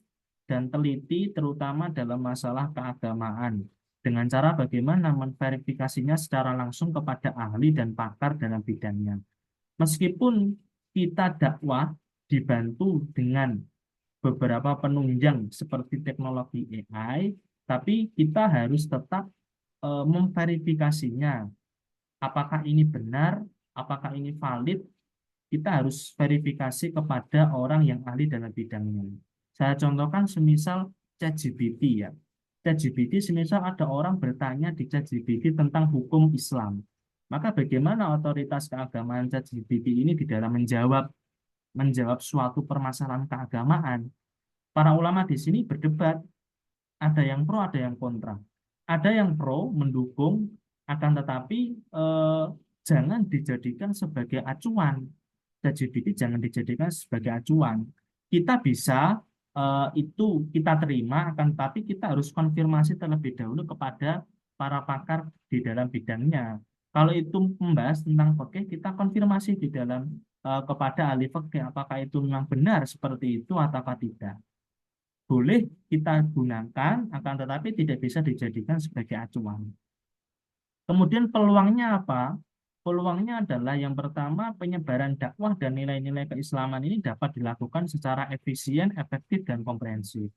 dan teliti terutama dalam masalah keagamaan dengan cara bagaimana memverifikasinya secara langsung kepada ahli dan pakar dalam bidangnya. Meskipun kita dakwah dibantu dengan beberapa penunjang seperti teknologi AI, tapi kita harus tetap memverifikasinya. Apakah ini benar, apakah ini valid, kita harus verifikasi kepada orang yang ahli dalam bidangnya. Saya contohkan semisal ChatGPT ya. ChatGPT semisal ada orang bertanya di ChatGPT tentang hukum Islam. Maka bagaimana otoritas keagamaan ChatGPT ini di dalam menjawab suatu permasalahan keagamaan? Para ulama di sini berdebat, ada yang pro, ada yang kontra. Ada yang pro mendukung, akan tetapi jangan dijadikan sebagai acuan. ChatGPT jangan dijadikan sebagai acuan. Kita bisa itu kita terima, akan tetapi kita harus konfirmasi terlebih dahulu kepada para pakar di dalam bidangnya. Kalau itu membahas tentang fikih, kita konfirmasi di dalam kepada ahli fikih apakah itu memang benar seperti itu ataukah tidak. Boleh kita gunakan, akan tetapi tidak bisa dijadikan sebagai acuan. Kemudian peluangnya apa? Peluangnya adalah yang pertama, penyebaran dakwah dan nilai-nilai keislaman ini dapat dilakukan secara efisien, efektif, dan komprehensif.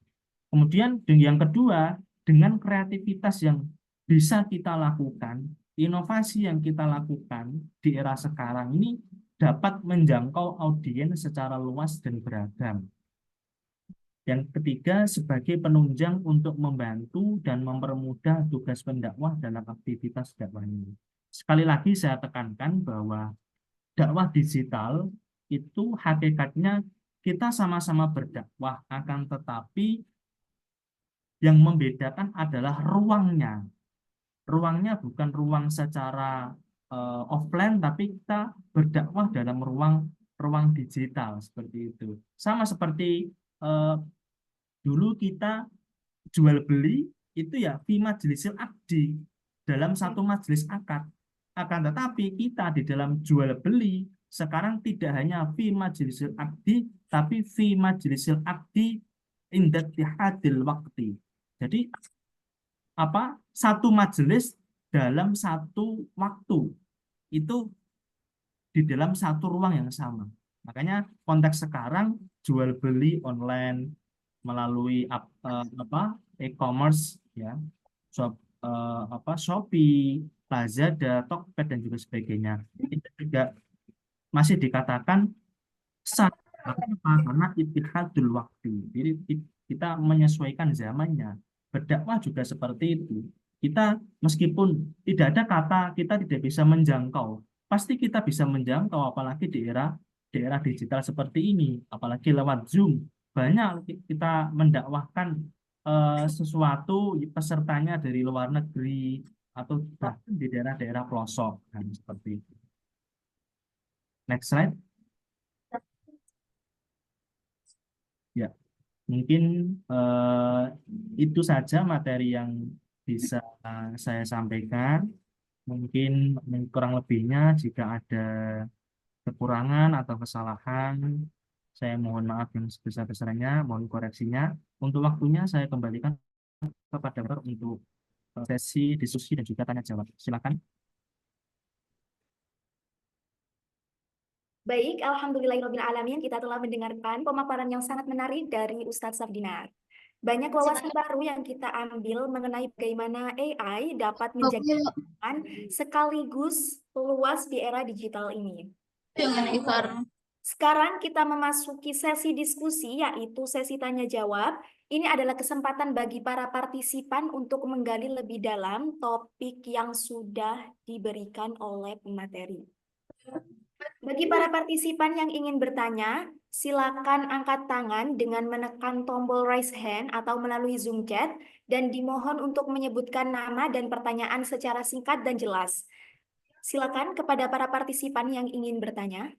Kemudian yang kedua, dengan kreativitas yang bisa kita lakukan, inovasi yang kita lakukan di era sekarang ini dapat menjangkau audiens secara luas dan beragam. Yang ketiga, sebagai penunjang untuk membantu dan mempermudah tugas pendakwah dalam aktivitas dakwahnya. Sekali lagi saya tekankan bahwa dakwah digital itu hakikatnya kita sama-sama berdakwah, akan tetapi yang membedakan adalah ruangnya. Ruangnya bukan ruang secara offline, tapi kita berdakwah dalam ruang digital seperti itu. Sama seperti dulu kita jual beli itu ya fi majlisil akdi, dalam satu majelis akad. Akan tetapi kita di dalam jual beli sekarang tidak hanya fi majlisil akdi, tapi fi majlisil akdi inda tihadil waktu. Jadi apa? Satu majelis dalam satu waktu, itu di dalam satu ruang yang sama. Makanya konteks sekarang jual beli online melalui e-commerce ya, Shopee, Lazada, Tokped dan juga sebagainya. Itu juga masih dikatakan sah karena ittihadul waktu. Jadi kita menyesuaikan zamannya. Berdakwah juga seperti itu. Kita meskipun tidak ada kata kita tidak bisa menjangkau, pasti kita bisa menjangkau apalagi di era digital seperti ini, apalagi lewat Zoom. Banyak kita mendakwahkan sesuatu pesertanya dari luar negeri atau bahkan di daerah-daerah pelosok dan seperti itu. Next slide. Ya, mungkin itu saja materi yang bisa saya sampaikan. Mungkin kurang lebihnya jika ada kekurangan atau kesalahan, saya mohon maaf yang sebesar-besarnya, mohon koreksinya. Untuk waktunya saya kembalikan kepada Dr. untuk sesi diskusi dan juga tanya jawab. Silakan. Baik, alhamdulillahirrabbilalamin, kita telah mendengarkan pemaparan yang sangat menarik dari Ustadz Safdinar. Banyak wawasan baru yang kita ambil mengenai bagaimana AI dapat menjadi teman sekaligus luas di era digital ini. Sekarang kita memasuki sesi diskusi, yaitu sesi tanya jawab. Ini adalah kesempatan bagi para partisipan untuk menggali lebih dalam topik yang sudah diberikan oleh pemateri. Bagi para partisipan yang ingin bertanya, silakan angkat tangan dengan menekan tombol raise hand atau melalui Zoom chat, dan dimohon untuk menyebutkan nama dan pertanyaan secara singkat dan jelas. Silakan kepada para partisipan yang ingin bertanya.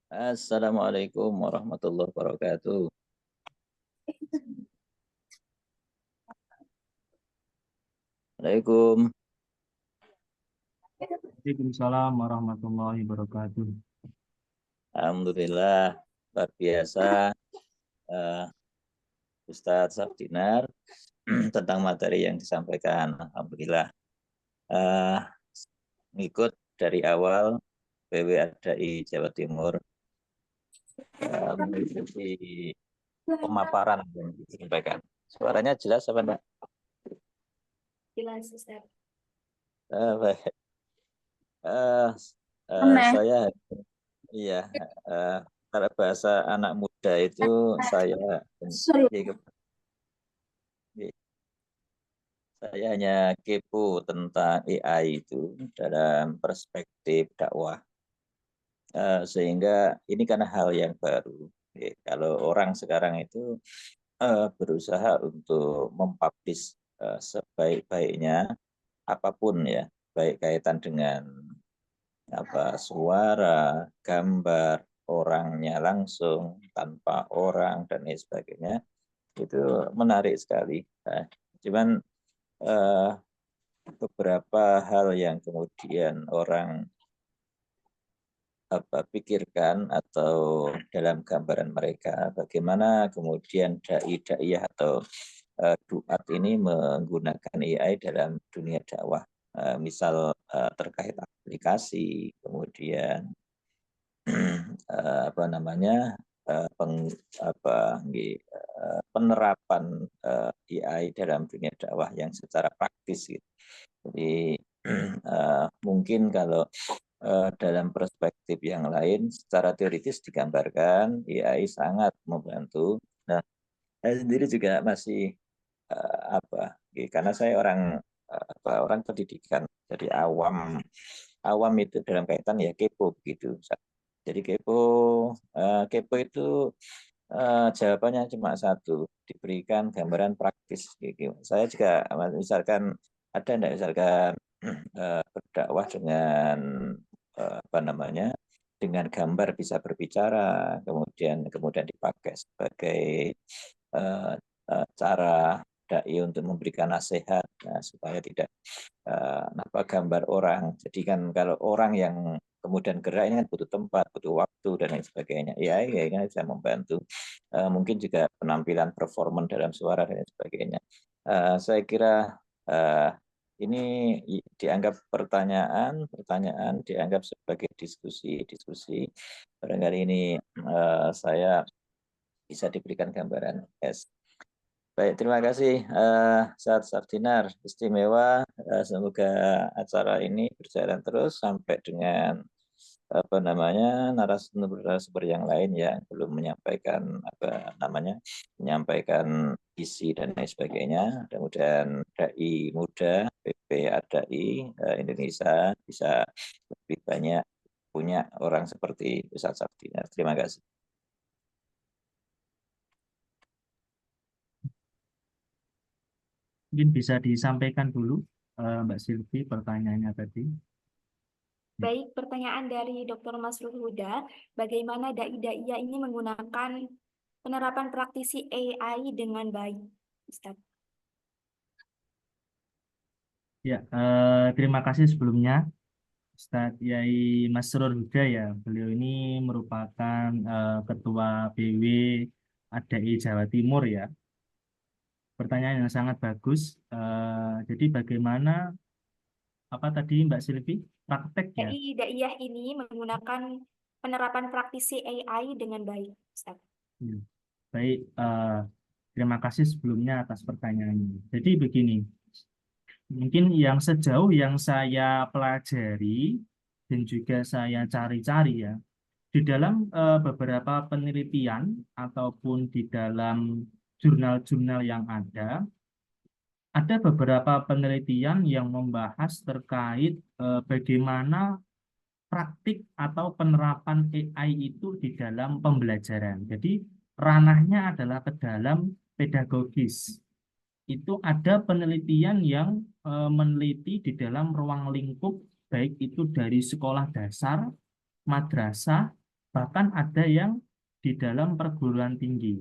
Assalamualaikum warahmatullahi wabarakatuh. Assalamualaikum. Waalaikumsalam warahmatullahi wabarakatuh. Alhamdulillah, luar biasa Ustadz Safdinar tentang materi yang disampaikan. Alhamdulillah. Ngikut dari awal PWADI Jawa Timur mengikuti pemaparan yang disampaikan. Suaranya jelas apa enggak? Jelas, Ustaz. Baik. Saya kalau bahasa anak muda itu saya hanya kepo tentang AI itu dalam perspektif dakwah. Sehingga ini karena hal yang baru. Kalau orang sekarang itu berusaha untuk mempublish sebaik-baiknya apapun ya, baik kaitan dengan suara, gambar, orangnya langsung, tanpa orang dan lain sebagainya, itu menarik sekali. Nah, cuman beberapa hal yang kemudian orang pikirkan atau dalam gambaran mereka, bagaimana kemudian dai-daiyah atau duat ini menggunakan AI dalam dunia dakwah, misal terkait aplikasi, kemudian penerapan AI dalam dunia dakwah yang secara praktis gitu. Jadi mungkin kalau dalam perspektif yang lain secara teoritis digambarkan AI sangat membantu. Nah, saya sendiri juga masih karena saya orang pendidikan, jadi awam itu dalam kaitan ya kepo begitu. Jadi kepo itu jawabannya cuma satu, diberikan gambaran praktis. Saya juga misalkan ada enggak misalkan berdakwah dengan dengan gambar bisa berbicara, kemudian dipakai sebagai cara dai untuk memberikan nasihat supaya tidak gambar orang. Jadi kan kalau orang yang kemudian gerak ini kan butuh tempat, butuh waktu dan lain sebagainya. Ya kan bisa membantu. Mungkin juga penampilan performan dalam suara dan lain sebagainya. Saya kira ini dianggap pertanyaan dianggap sebagai diskusi. Barangkali ini saya bisa diberikan gambaran. Yes. Baik, terima kasih Ustadz Safdinar, istimewa. Semoga acara ini berjalan terus sampai dengan narasumber yang lain yang belum menyampaikan menyampaikan isi dan lain sebagainya. Mudah-mudahan dai muda PPADI Indonesia bisa lebih banyak punya orang seperti Ustadz Safdinar. Terima kasih. Mungkin bisa disampaikan dulu Mbak Silvi pertanyaannya tadi. Baik, pertanyaan dari Dr. Masrul Huda, bagaimana dai-daiyah ini menggunakan penerapan praktisi AI dengan baik, Ustaz? Ya, terima kasih sebelumnya Ustadz Yai Masrur Huda ya. Beliau ini merupakan Ketua BW ADAI Jawa Timur ya. Pertanyaan yang sangat bagus. Jadi bagaimana apa tadi Mbak Silvi? Praktek ya. DI Daiyah ini menggunakan penerapan praktisi AI dengan baik, Ustaz. Hmm. Baik, terima kasih sebelumnya atas pertanyaannya. Jadi begini, mungkin yang sejauh yang saya pelajari dan juga saya cari-cari ya, di dalam beberapa penelitian ataupun di dalam jurnal-jurnal yang ada beberapa penelitian yang membahas terkait bagaimana praktik atau penerapan AI itu di dalam pembelajaran. Jadi ranahnya adalah ke dalam pedagogis. Itu ada penelitian yang meneliti di dalam ruang lingkup, baik itu dari sekolah dasar, madrasah, bahkan ada yang di dalam perguruan tinggi.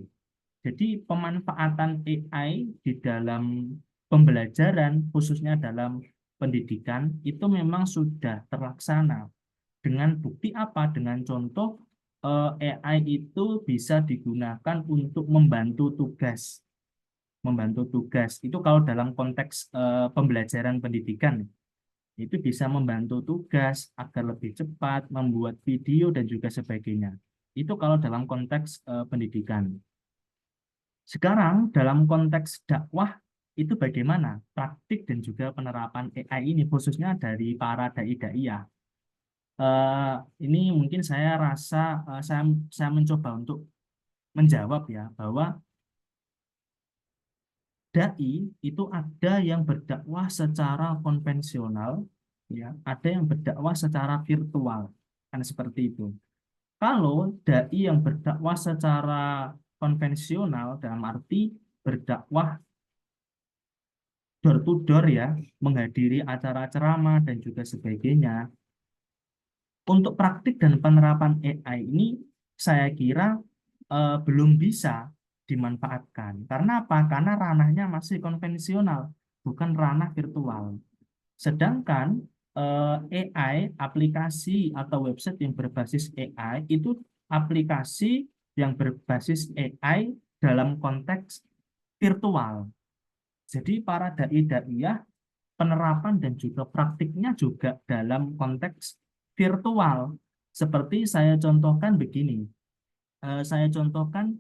Jadi pemanfaatan AI di dalam pembelajaran, khususnya dalam pendidikan, itu memang sudah terlaksana. Dengan bukti apa? Dengan contoh AI itu bisa digunakan untuk membantu tugas. Membantu tugas. Itu kalau dalam konteks pembelajaran pendidikan. Itu bisa membantu tugas agar lebih cepat, membuat video, dan juga sebagainya. Itu kalau dalam konteks pendidikan. Sekarang dalam konteks dakwah itu bagaimana praktik dan juga penerapan AI ini khususnya dari para dai-daiyah. Ini mungkin saya rasa saya mencoba untuk menjawab ya bahwa dai itu ada yang berdakwah secara konvensional ya, ada yang berdakwah secara virtual kan seperti itu. Kalau dai yang berdakwah secara konvensional dalam arti berdakwah door to door ya, menghadiri acara ceramah dan juga sebagainya. Untuk praktik dan penerapan AI ini saya kira belum bisa dimanfaatkan. Karena apa? Karena ranahnya masih konvensional, bukan ranah virtual. Sedangkan AI, aplikasi atau website yang berbasis AI itu aplikasi yang berbasis AI dalam konteks virtual. Jadi para dai-daiyah penerapan dan juga praktiknya juga dalam konteks virtual. Seperti saya contohkan begini. Saya contohkan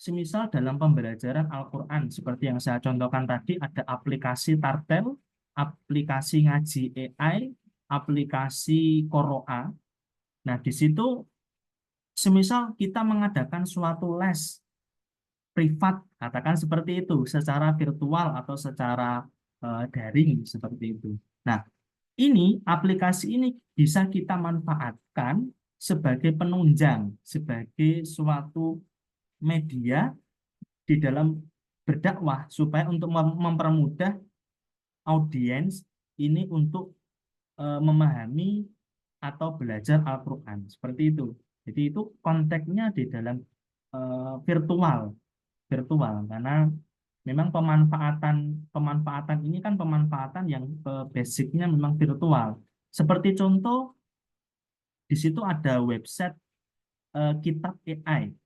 semisal dalam pembelajaran Al-Quran seperti yang saya contohkan tadi ada aplikasi Tartel, aplikasi ngaji AI, aplikasi Qoro'a. Nah, di situ semisal kita mengadakan suatu les privat, katakan seperti itu, secara virtual atau secara daring seperti itu. Nah, ini aplikasi ini bisa kita manfaatkan sebagai penunjang, sebagai suatu media di dalam berdakwah supaya untuk mempermudah audiens ini untuk memahami atau belajar Al-Quran seperti itu. Jadi itu konteksnya di dalam virtual karena memang pemanfaatan ini kan pemanfaatan yang basicnya memang virtual. Seperti contoh di situ ada website kitab AI.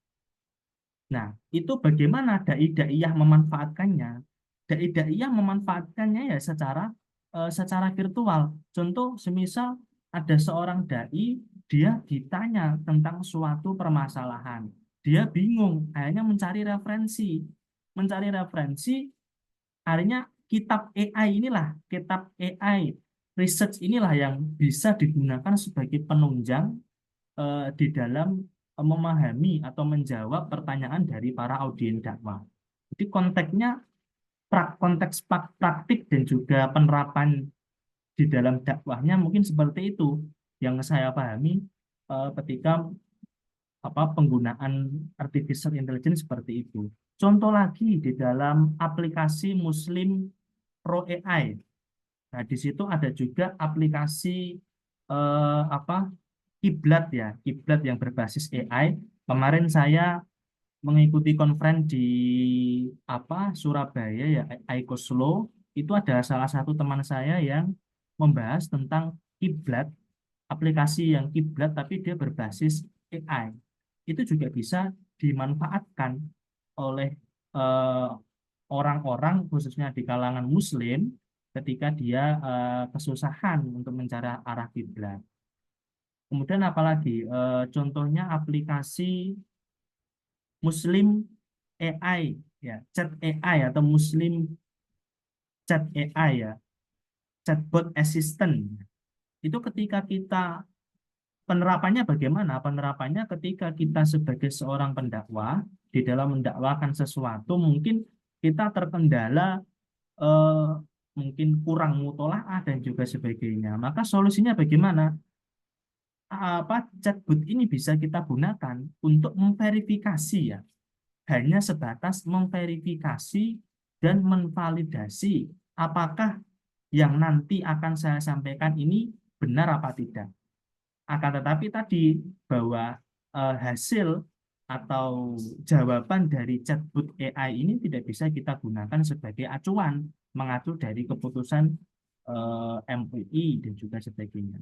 Nah, itu bagaimana dai-daiyah memanfaatkannya? Dai-daiyah memanfaatkannya ya secara virtual. Contoh, semisal ada seorang dai, dia ditanya tentang suatu permasalahan. Dia bingung, akhirnya mencari referensi. Mencari referensi, akhirnya kitab AI, research inilah yang bisa digunakan sebagai penunjang di dalam memahami atau menjawab pertanyaan dari para audiens dakwah. Jadi konteksnya konteks praktik dan juga penerapan di dalam dakwahnya mungkin seperti itu yang saya pahami ketika penggunaan artificial intelligence seperti itu. Contoh lagi di dalam aplikasi Muslim Pro AI. Nah, di situ ada juga aplikasi kiblat ya, kiblat yang berbasis AI. Kemarin saya mengikuti konferensi di Surabaya ya, ICOSLO. Itu ada salah satu teman saya yang membahas tentang kiblat, aplikasi yang kiblat tapi dia berbasis AI. Itu juga bisa dimanfaatkan oleh orang-orang khususnya di kalangan Muslim ketika dia kesusahan untuk mencari arah kiblat. Kemudian apalagi contohnya aplikasi Muslim AI ya, chat AI atau Muslim chat AI ya, chatbot assistant. Itu ketika kita penerapannya bagaimana? Penerapannya ketika kita sebagai seorang pendakwah di dalam mendakwakan sesuatu mungkin kita terkendala eh, mungkin kurang mutolaah dan juga sebagainya. Maka solusinya bagaimana? Chatbot ini bisa kita gunakan untuk memverifikasi ya, hanya sebatas memverifikasi dan menvalidasi apakah yang nanti akan saya sampaikan ini benar apa tidak. Akan tetapi tadi bahwa hasil atau jawaban dari chatbot AI ini tidak bisa kita gunakan sebagai acuan mengacu dari keputusan MUI dan juga sebagainya.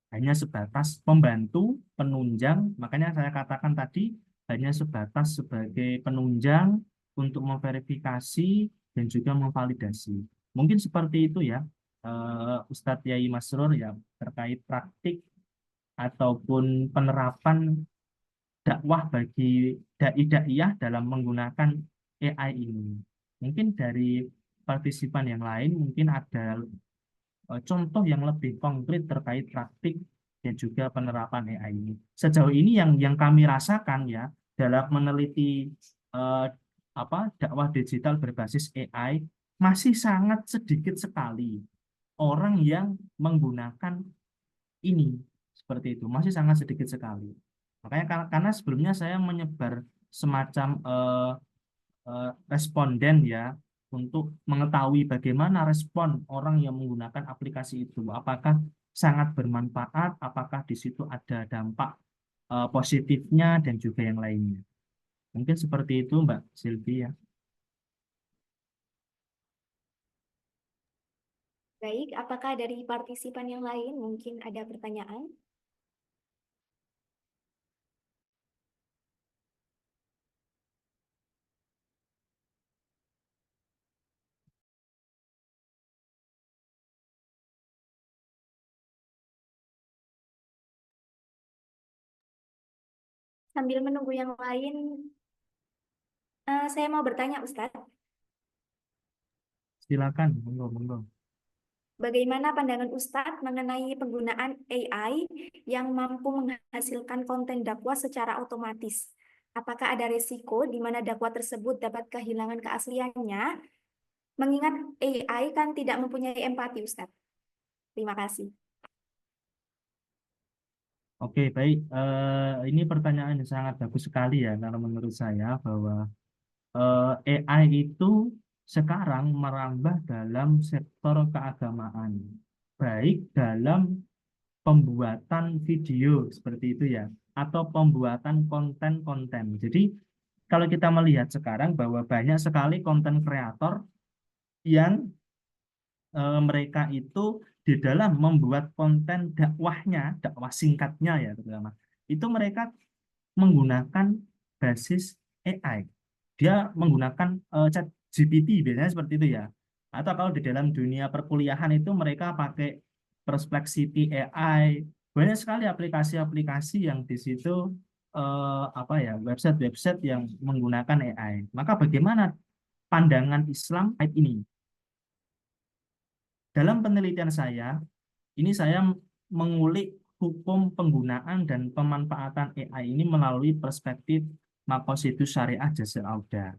Hanya sebatas pembantu, penunjang, makanya saya katakan tadi hanya sebatas sebagai penunjang untuk memverifikasi dan juga memvalidasi. Mungkin seperti itu ya, Ustadz Yai Masrur ya, terkait praktik ataupun penerapan dakwah bagi dai-daiyah dalam menggunakan AI ini. Mungkin dari partisipan yang lain mungkin ada contoh yang lebih konkret terkait praktik dan juga penerapan AI ini. Sejauh ini yang kami rasakan ya dalam meneliti dakwah digital berbasis AI masih sangat sedikit sekali orang yang menggunakan ini seperti itu, masih sangat sedikit sekali. Makanya karena sebelumnya saya menyebar semacam responden ya untuk mengetahui bagaimana respon orang yang menggunakan aplikasi itu. Apakah sangat bermanfaat, apakah di situ ada dampak positifnya dan juga yang lainnya. Mungkin seperti itu Mbak Sylvia. Baik, apakah dari partisipan yang lain mungkin ada pertanyaan? Sambil menunggu yang lain, saya mau bertanya Ustadz, Silakan, monggo. bagaimana pandangan Ustadz mengenai penggunaan AI yang mampu menghasilkan konten dakwah secara otomatis? Apakah ada resiko di mana dakwah tersebut dapat kehilangan keasliannya? Mengingat AI kan tidak mempunyai empati, Ustadz. Terima kasih. Oke, baik. Ini pertanyaan yang sangat bagus sekali ya, karena menurut saya bahwa AI itu sekarang merambah dalam sektor keagamaan, baik dalam pembuatan video seperti itu ya, atau pembuatan konten-konten. Jadi kalau kita melihat sekarang bahwa banyak sekali konten kreator yang mereka itu di dalam membuat konten dakwahnya, dakwah singkatnya ya terutama, itu mereka menggunakan basis AI. Dia menggunakan chat GPT biasanya seperti itu ya. Atau kalau di dalam dunia perkuliahan itu mereka pakai Perplexity AI. Banyak sekali aplikasi-aplikasi yang di situ website-website yang menggunakan AI. Maka bagaimana pandangan Islam terkait ini? Dalam penelitian saya, ini saya mengulik hukum penggunaan dan pemanfaatan AI ini melalui perspektif Maqasidus Syariah Jasir Auda.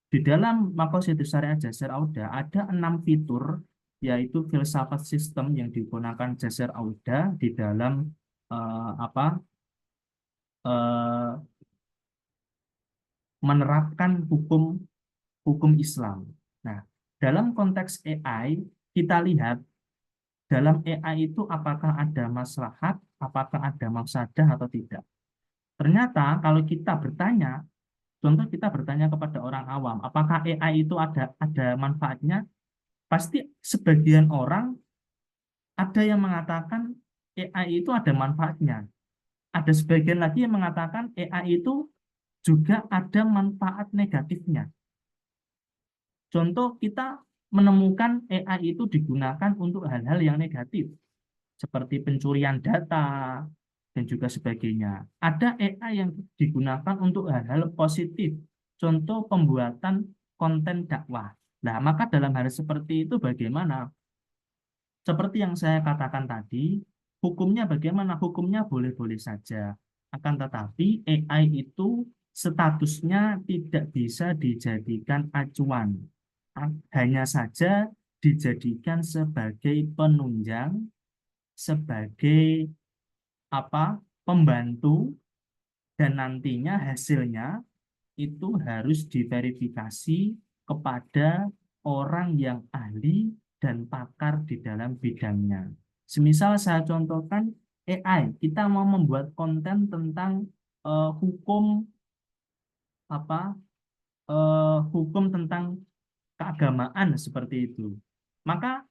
Di dalam Maqasidus Syariah Jasir Auda ada 6 fitur, yaitu filsafat sistem yang digunakan Jasir Auda di dalam menerapkan hukum Islam. Nah, dalam konteks AI kita lihat dalam AI itu apakah ada maslahat, apakah ada mafsadah atau tidak. Ternyata kalau kita bertanya, contoh kita bertanya kepada orang awam, apakah AI itu ada manfaatnya? Pasti sebagian orang ada yang mengatakan AI itu ada manfaatnya. Ada sebagian lagi yang mengatakan AI itu juga ada manfaat negatifnya. Contoh, kita menemukan AI itu digunakan untuk hal-hal yang negatif, seperti pencurian data, dan juga sebagainya. Ada AI yang digunakan untuk hal-hal positif, contoh pembuatan konten dakwah. Nah, maka dalam hal seperti itu bagaimana? Seperti yang saya katakan tadi, hukumnya bagaimana? Hukumnya boleh-boleh saja. Akan tetapi AI itu statusnya tidak bisa dijadikan acuan. Hanya saja dijadikan sebagai penunjang, sebagai pembantu, dan nantinya hasilnya itu harus diverifikasi kepada orang yang ahli dan pakar di dalam bidangnya. Semisal saya contohkan AI, kita mau membuat konten tentang hukum hukum tentang keagamaan seperti itu. Maka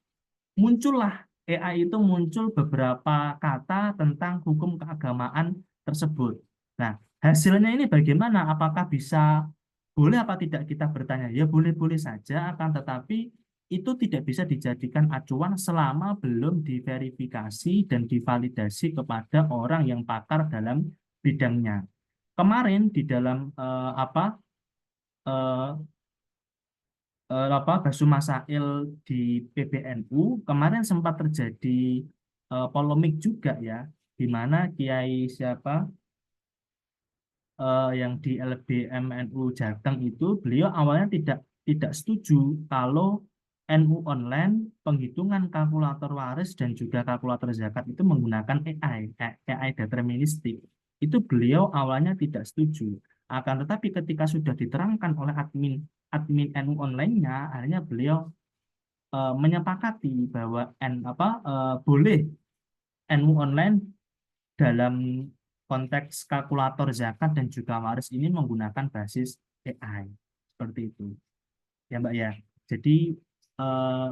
muncullah AI itu muncul beberapa kata tentang hukum keagamaan tersebut. Nah, hasilnya ini bagaimana? Apakah bisa boleh apa tidak kita bertanya? Ya boleh-boleh saja, akan tetapi itu tidak bisa dijadikan acuan selama belum diverifikasi dan divalidasi kepada orang yang pakar dalam bidangnya. Kemarin di dalam eh, Basu Masail di PBNU kemarin sempat terjadi polemik juga ya, di mana Kiai siapa yang di LBMNU Jateng itu, beliau awalnya tidak setuju kalau NU online penghitungan kalkulator waris dan juga kalkulator zakat itu menggunakan AI deterministik. Itu beliau awalnya tidak setuju. Akan tetapi ketika sudah diterangkan oleh admin NU online-nya, akhirnya beliau menyepakati bahwa boleh NU online dalam konteks kalkulator zakat dan juga waris ini menggunakan basis AI. Seperti itu. Ya Mbak ya. Jadi eh,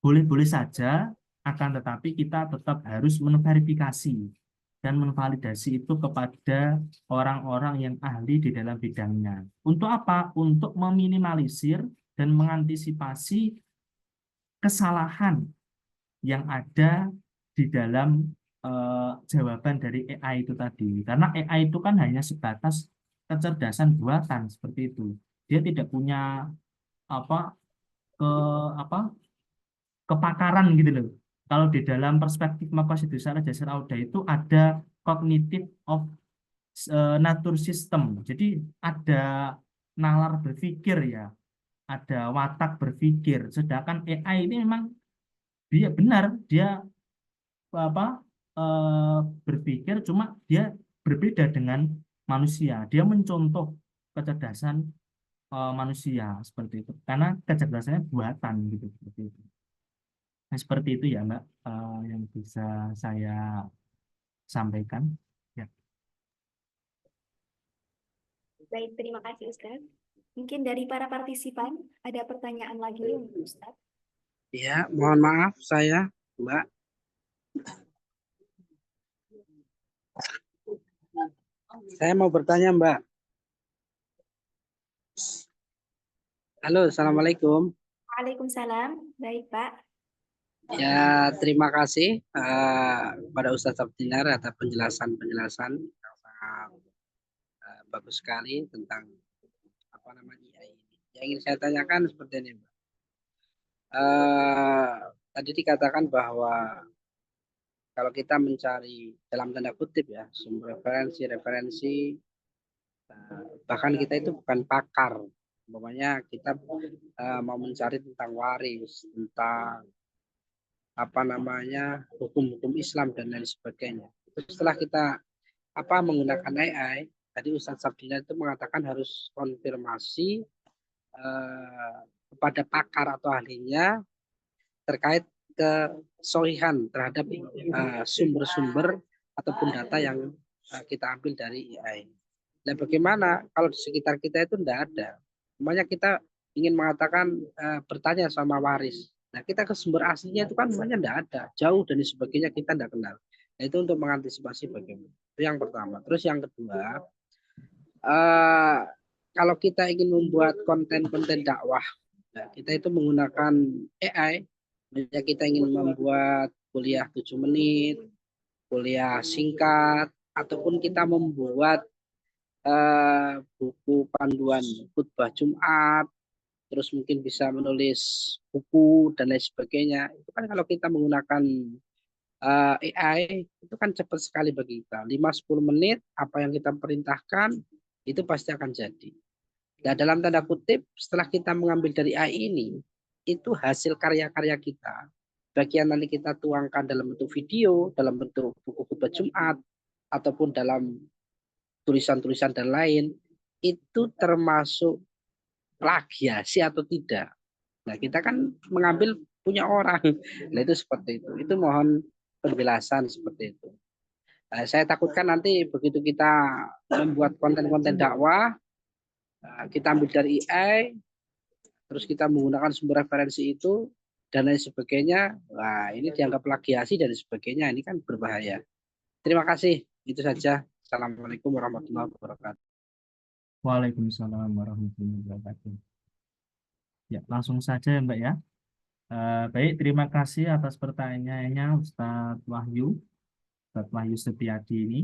boleh-boleh saja, akan tetapi kita tetap harus memverifikasi dan memvalidasi itu kepada orang-orang yang ahli di dalam bidangnya. Untuk apa? Untuk meminimalisir dan mengantisipasi kesalahan yang ada di dalam jawaban dari AI itu tadi. Karena AI itu kan hanya sebatas kecerdasan buatan seperti itu. Dia tidak punya apa ke apa kepakaran gitu loh. Kalau di dalam perspektif Maqasidus Syarah Jasir Auda itu ada cognitive of nature system. Jadi ada nalar berpikir ya, ada watak berpikir. Sedangkan AI ini memang dia benar, dia apa berpikir, cuma dia berbeda dengan manusia. Dia mencontoh kecerdasan manusia seperti itu, karena kecerdasannya buatan gitu seperti itu. Nah, seperti itu ya Mbak, yang bisa saya sampaikan. Ya. Baik, terima kasih Ustaz. Mungkin dari para partisipan ada pertanyaan lagi untuk Ustaz. Ya, mohon maaf saya, Mbak. Saya mau bertanya, Mbak. Halo, Assalamualaikum. Waalaikumsalam. Baik, Pak. Ya, terima kasih kepada Ustadz Abdinar atas penjelasan-penjelasan yang sangat bagus sekali tentang apa namanya AI ini. Yang ingin saya tanyakan seperti ini, Mbak. Tadi dikatakan bahwa kalau kita mencari dalam tanda kutip ya sumber referensi, bahkan kita itu bukan pakar. Umpamanya kita mau mencari tentang waris, tentang apa namanya hukum-hukum Islam dan lain sebagainya. Setelah kita menggunakan AI, tadi Ustadz Sabdina itu mengatakan harus konfirmasi kepada pakar atau ahlinya terkait kesohihan terhadap sumber-sumber ataupun data yang kita ambil dari AI. Nah, bagaimana kalau di sekitar kita itu tidak ada? Namanya kita ingin mengatakan bertanya sama waris. Nah, kita ke sumber aslinya itu kan sebenarnya tidak ada, jauh dan sebagainya kita tidak kenal. Nah, itu untuk mengantisipasi bagaimana. Itu yang pertama. Terus yang kedua, kalau kita ingin membuat konten-konten dakwah Nah, kita itu menggunakan AI. Misalnya kita ingin membuat kuliah 7 menit, kuliah singkat, ataupun kita membuat buku panduan khutbah Jumat, terus mungkin bisa menulis buku dan lain sebagainya. Itu kan kalau kita menggunakan AI itu kan cepat sekali bagi kita. 5-10 menit apa yang kita perintahkan itu pasti akan jadi. Nah, dalam tanda kutip setelah kita mengambil dari AI ini itu hasil karya-karya kita. Bagian nanti kita tuangkan dalam bentuk video, dalam bentuk buku khutbah Jumat ataupun dalam tulisan-tulisan dan lain itu termasuk plagiasi atau tidak. Nah, kita kan mengambil punya orang. Nah, itu seperti itu. Itu mohon penjelasan seperti itu. Nah, saya takutkan nanti begitu kita membuat konten-konten dakwah, kita ambil dari AI, terus kita menggunakan sumber referensi itu, dan lain sebagainya. Wah, ini dianggap plagiasi dan sebagainya. Ini kan berbahaya. Terima kasih. Itu saja. Assalamualaikum warahmatullahi wabarakatuh. Waalaikumsalam warahmatullahi wabarakatuh. Ya, langsung saja ya Mbak ya. Baik, terima kasih atas pertanyaannya Ustadz Wahyu Setiadi ini.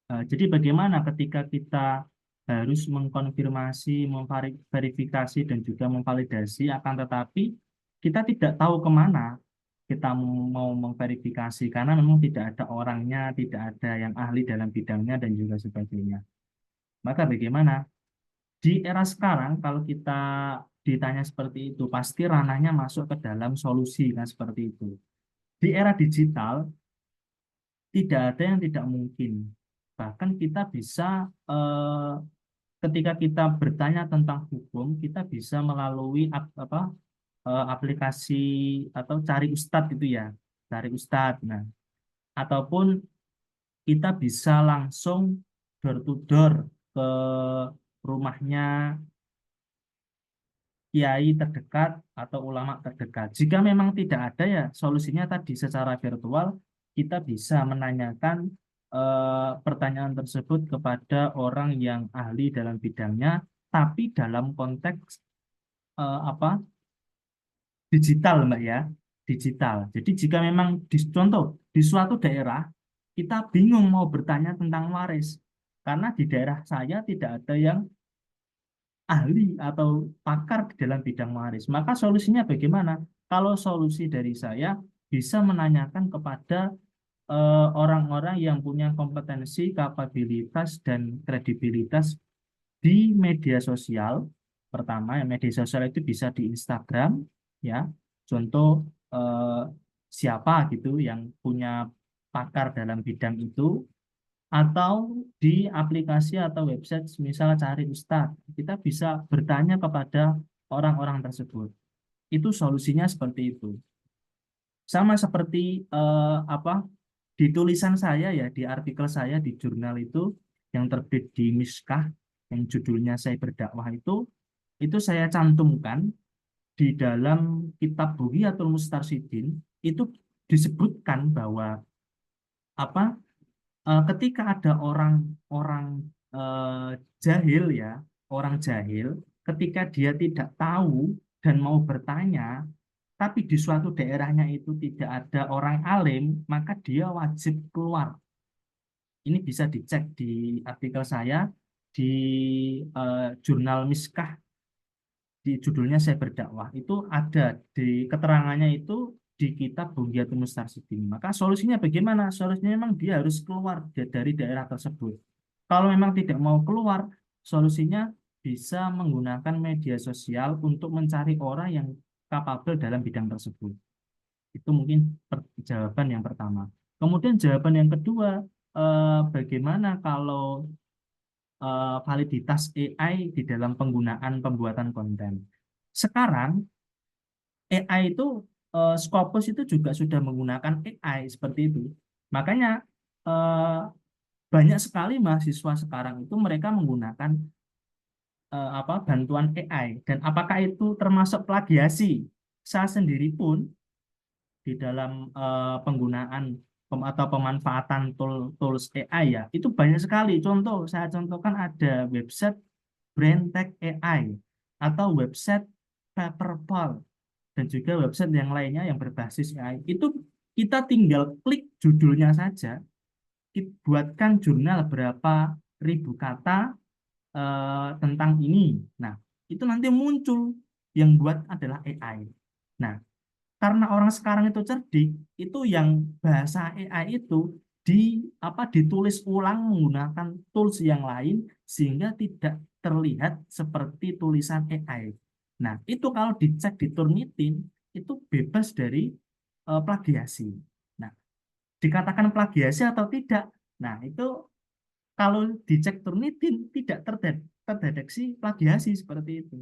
Jadi bagaimana ketika kita harus mengkonfirmasi, memverifikasi dan juga memvalidasi, akan tetapi kita tidak tahu kemana kita mau memverifikasi karena memang tidak ada orangnya, tidak ada yang ahli dalam bidangnya dan juga sebagainya. Maka bagaimana? Di era sekarang kalau kita ditanya seperti itu, pasti ranahnya masuk ke dalam solusi, kan seperti itu. Di era digital, tidak ada yang tidak mungkin. Bahkan kita bisa, ketika kita bertanya tentang hukum, kita bisa melalui aplikasi atau cari ustadz itu ya, cari ustadz. Nah, ataupun kita bisa langsung door to door ke rumahnya kiai terdekat atau ulama terdekat. Jika memang tidak ada ya solusinya tadi secara virtual kita bisa menanyakan pertanyaan tersebut kepada orang yang ahli dalam bidangnya, tapi dalam konteks apa digital Mbak ya, digital. Jadi jika memang contoh di suatu daerah kita bingung mau bertanya tentang waris karena di daerah saya tidak ada yang ahli atau pakar di dalam bidang waris. Maka solusinya bagaimana? Kalau solusi dari saya bisa menanyakan kepada orang-orang yang punya kompetensi, kapabilitas, dan kredibilitas di media sosial. Pertama, media sosial itu bisa di Instagram, ya. Contoh siapa gitu yang punya pakar dalam bidang itu, atau di aplikasi atau website misal cari Ustadz, kita bisa bertanya kepada orang-orang tersebut. Itu solusinya seperti itu. Sama seperti di tulisan saya ya, di artikel saya di jurnal itu yang terbit di Miskah yang judulnya Saya Berdakwah itu saya cantumkan di dalam kitab Bughiyatul Mustarsyidin. Itu disebutkan bahwa ketika ada orang-orang jahil ya, orang jahil, ketika dia tidak tahu dan mau bertanya, tapi di suatu daerahnya itu tidak ada orang alim, maka dia wajib keluar. Ini bisa dicek di artikel saya di jurnal Miskah, di judulnya Saya Berdakwah. Itu ada di keterangannya itu di kitab Bughiyatul Mustarsyidin. Maka solusinya bagaimana? Solusinya memang dia harus keluar dari daerah tersebut. Kalau memang tidak mau keluar, solusinya bisa menggunakan media sosial untuk mencari orang yang kapabel dalam bidang tersebut. Itu mungkin jawaban yang pertama. Kemudian jawaban yang kedua, bagaimana kalau validitas AI di dalam penggunaan pembuatan konten? Sekarang AI itu Scopus itu juga sudah menggunakan AI seperti itu. Makanya banyak sekali mahasiswa sekarang itu mereka menggunakan bantuan AI. Dan apakah itu termasuk plagiasi? Saya sendiri pun di dalam penggunaan atau pemanfaatan tools AI ya, itu banyak sekali. Contoh, saya contohkan ada website BrandTech AI atau website Paperpal, dan juga website yang lainnya yang berbasis AI. Itu kita tinggal klik judulnya saja, buatkan jurnal berapa ribu kata tentang ini. Nah, itu nanti muncul, yang buat adalah AI. Nah, karena orang sekarang itu cerdik, itu yang bahasa AI itu ditulis ulang menggunakan tools yang lain sehingga tidak terlihat seperti tulisan AI. Nah, itu kalau dicek di Turnitin itu bebas dari plagiasi. Nah, dikatakan plagiasi atau tidak? Nah, itu kalau dicek Turnitin tidak terdeteksi plagiasi seperti itu.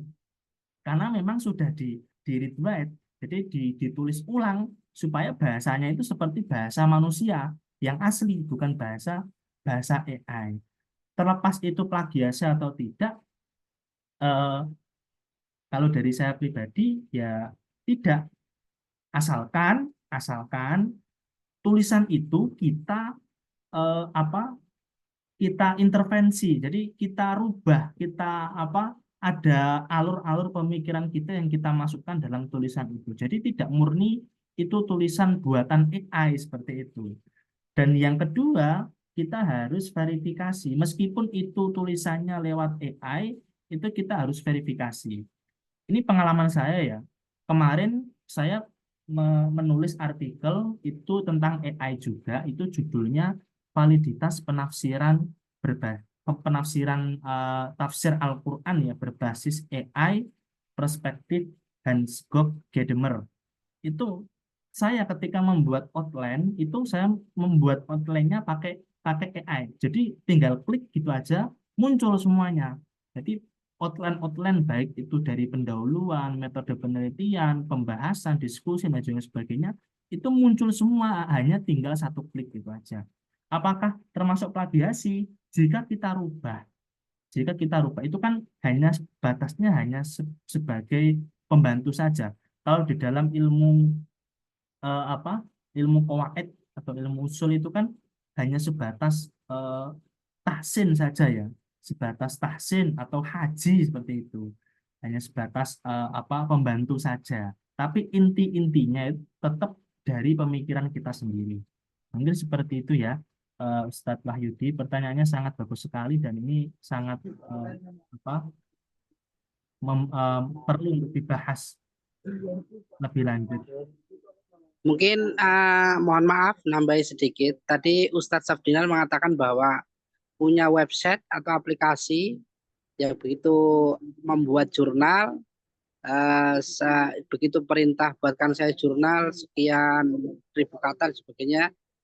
Karena memang sudah di rewrite, jadi ditulis ulang supaya bahasanya itu seperti bahasa manusia yang asli, bukan bahasa bahasa AI. Terlepas itu plagiasi atau tidak, eh, kalau dari saya pribadi ya tidak, asalkan tulisan itu kita kita intervensi, jadi kita rubah, kita ada alur-alur pemikiran kita yang kita masukkan dalam tulisan itu. Jadi tidak murni itu tulisan buatan AI seperti itu. Dan yang kedua, kita harus verifikasi. Meskipun itu tulisannya lewat AI, itu kita harus verifikasi. Ini pengalaman saya ya. Kemarin saya menulis artikel itu tentang AI juga, itu judulnya validitas penafsiran penafsiran tafsir Al-Qur'an ya berbasis AI perspektif Hans-Georg Gadamer. Itu saya ketika membuat outline itu saya membuat outline-nya pakai pakai AI. Jadi tinggal klik gitu aja muncul semuanya. Jadi outline-outline baik itu dari pendahuluan, metode penelitian, pembahasan, diskusi dan juga sebagainya itu muncul semua, hanya tinggal satu klik gitu aja. Apakah termasuk plagiasi? Jika kita rubah, itu kan hanya batasnya hanya sebagai pembantu saja. Kalau di dalam ilmu eh, apa ilmu qawaid atau ilmu usul itu kan hanya sebatas tahsin saja ya, sebatas tahsin atau haji seperti itu, hanya sebatas pembantu saja, tapi inti-intinya itu tetap dari pemikiran kita sendiri. Mungkin seperti itu ya, Ustadz Wahyudi. Pertanyaannya sangat bagus sekali dan ini sangat apa perlu untuk dibahas lebih lanjut. Mungkin mohon maaf nambahi sedikit. Tadi Ustadz Safdinal mengatakan bahwa punya website atau aplikasi yang begitu membuat jurnal, begitu perintah buatkan saya jurnal sekian ribu kata dan sebagainya,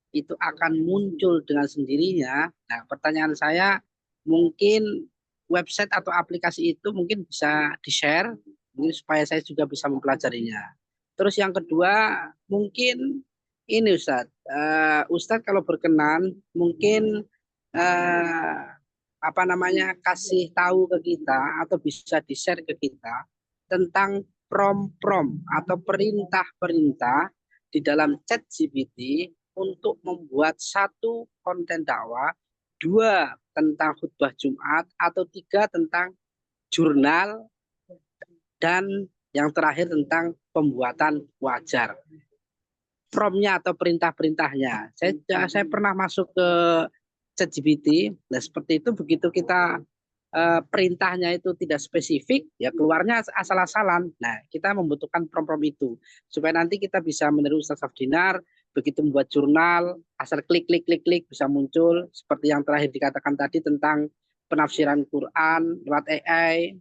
itu akan muncul dengan sendirinya. Nah, pertanyaan saya, mungkin website atau aplikasi itu mungkin bisa di-share, mungkin supaya saya juga bisa mempelajarinya. Terus yang kedua, mungkin ini Ustadz, Ustadz kalau berkenan, mungkin kasih tahu ke kita atau bisa di-share ke kita tentang prom-prom atau perintah-perintah di dalam ChatGPT untuk membuat satu konten dakwah, 2 tentang khutbah Jumat, atau 3 tentang jurnal, dan yang terakhir tentang pembuatan wajar. Promnya atau perintah-perintahnya. Saya pernah masuk ke ChatGPT, nah seperti itu begitu kita perintahnya itu tidak spesifik, ya keluarnya asal-asalan. Nah, kita membutuhkan prom-prom itu supaya nanti kita bisa meniru Ustadz Safdinar, begitu membuat jurnal, asal klik bisa muncul seperti yang terakhir dikatakan tadi tentang penafsiran Quran lewat AI,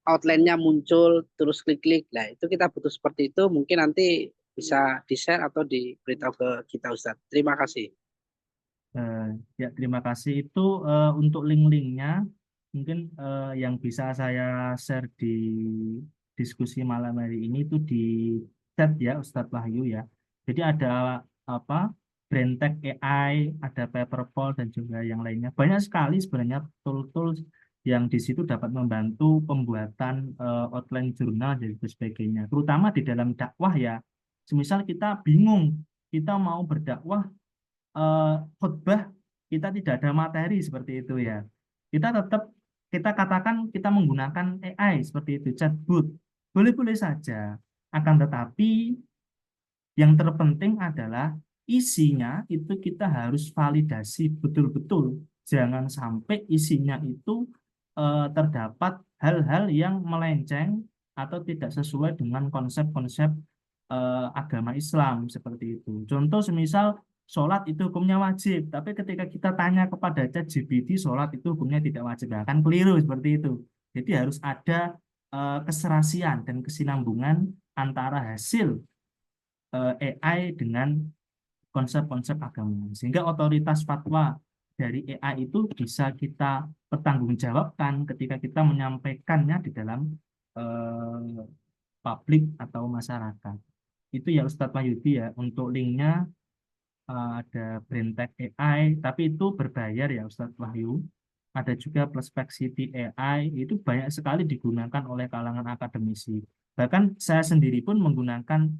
outline-nya muncul, terus klik. Nah, itu kita butuh seperti itu. Mungkin nanti bisa di-share atau diberitahu ke kita, Ustadz. Terima kasih. Ya, terima kasih. Itu untuk link-linknya mungkin yang bisa saya share di diskusi malam hari ini itu di chat ya Ustadz Wahyu ya. Jadi ada Braintek AI, ada Paperpal dan juga yang lainnya. Banyak sekali sebenarnya tool-tools yang di situ dapat membantu pembuatan outline jurnal dan sebagainya. Terutama di dalam dakwah ya. Semisal kita bingung, kita mau berdakwah khutbah, kita tidak ada materi seperti itu ya. Kita katakan kita menggunakan AI seperti itu, chatbot. boleh-boleh saja. Akan tetapi yang terpenting adalah isinya itu kita harus validasi betul-betul. Jangan sampai isinya itu terdapat hal-hal yang melenceng atau tidak sesuai dengan konsep-konsep agama Islam seperti itu. Contoh semisal sholat itu hukumnya wajib, tapi ketika kita tanya kepada ChatGPT sholat itu hukumnya tidak wajib, nah, kan keliru seperti itu. Jadi harus ada keserasian dan kesinambungan antara hasil AI dengan konsep-konsep agama. Sehingga otoritas fatwa dari AI itu bisa kita pertanggungjawabkan ketika kita menyampaikannya di dalam publik atau masyarakat. Itu ya Ustadz Wahyudi ya. Untuk linknya ada Braintek AI, tapi itu berbayar ya Ustadz Wahyu. Ada juga Perplexity AI, itu banyak sekali digunakan oleh kalangan akademisi. Bahkan saya sendiri pun menggunakan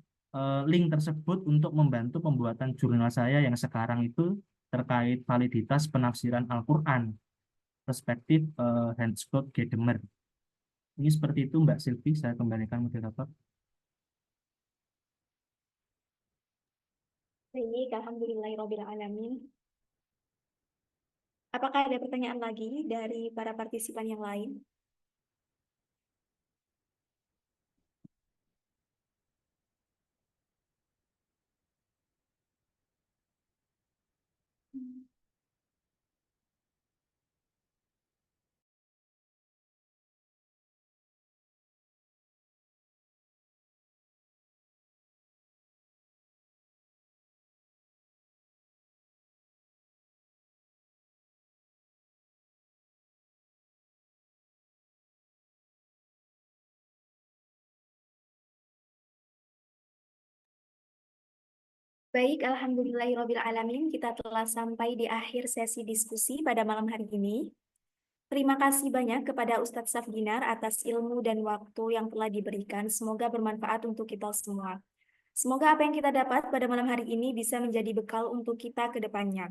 link tersebut untuk membantu pembuatan jurnal saya yang sekarang itu terkait validitas penafsiran Al-Quran, perspektif Hans Claude Gadamer. Ini seperti itu Mbak Silvi, saya kembalikan moderator. Baik, alhamdulillahirrabbilalamin. Apakah ada pertanyaan lagi dari para partisipan yang lain? Baik, alhamdulillahirrabbilalamin. Kita telah sampai di akhir sesi diskusi pada malam hari ini. Terima kasih banyak kepada Ustadz Safginar atas ilmu dan waktu yang telah diberikan. Semoga bermanfaat untuk kita semua. Semoga apa yang kita dapat pada malam hari ini bisa menjadi bekal untuk kita ke depannya.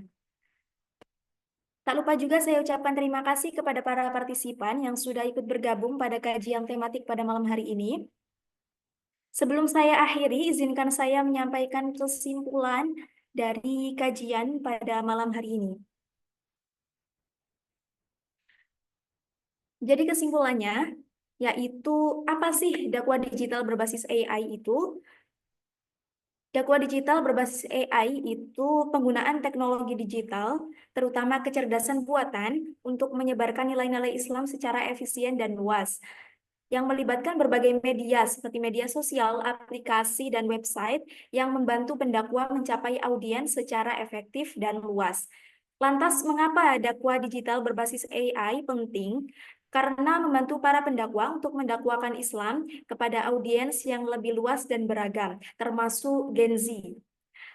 Tak lupa juga saya ucapkan terima kasih kepada para partisipan yang sudah ikut bergabung pada kajian tematik pada malam hari ini. Sebelum saya akhiri, izinkan saya menyampaikan kesimpulan dari kajian pada malam hari ini. Jadi kesimpulannya, yaitu apa sih dakwah digital berbasis AI itu? Dakwah digital berbasis AI itu penggunaan teknologi digital, terutama kecerdasan buatan, untuk menyebarkan nilai-nilai Islam secara efisien dan luas, yang melibatkan berbagai media seperti media sosial, aplikasi, dan website yang membantu pendakwah mencapai audiens secara efektif dan luas. Lantas, mengapa dakwah digital berbasis AI penting? Karena membantu para pendakwah untuk mendakwakan Islam kepada audiens yang lebih luas dan beragam, termasuk Gen Z.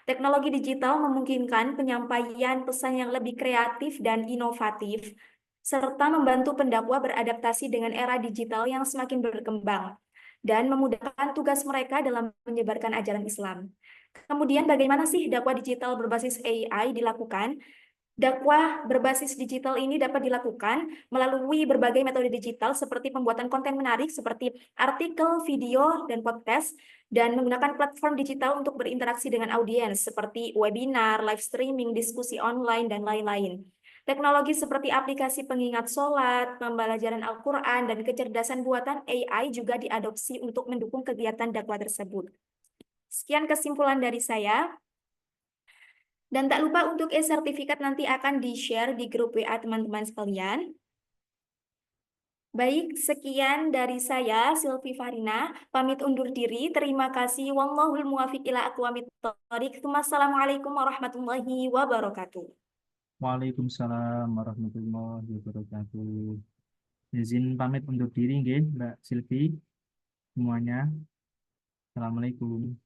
Teknologi digital memungkinkan penyampaian pesan yang lebih kreatif dan inovatif, serta membantu pendakwah beradaptasi dengan era digital yang semakin berkembang, dan memudahkan tugas mereka dalam menyebarkan ajaran Islam. Kemudian bagaimana sih dakwah digital berbasis AI dilakukan? Dakwah berbasis digital ini dapat dilakukan melalui berbagai metode digital seperti pembuatan konten menarik seperti artikel, video, dan podcast, dan menggunakan platform digital untuk berinteraksi dengan audiens seperti webinar, live streaming, diskusi online, dan lain-lain. Teknologi seperti aplikasi pengingat sholat, pembelajaran Al-Quran, dan kecerdasan buatan AI juga diadopsi untuk mendukung kegiatan dakwah tersebut. Sekian kesimpulan dari saya. Dan tak lupa untuk e-sertifikat nanti akan di-share di grup WA teman-teman sekalian. Baik, sekian dari saya, Silvi Farina, pamit undur diri. Terima kasih. Wallahul muwafiq ila aqwamit thoriq. Wassalamualaikum warahmatullahi wabarakatuh. Waalaikumsalam warahmatullahi wabarakatuh. Izin pamit undur diri nggih, Mbak Silvi semuanya. Assalamualaikum.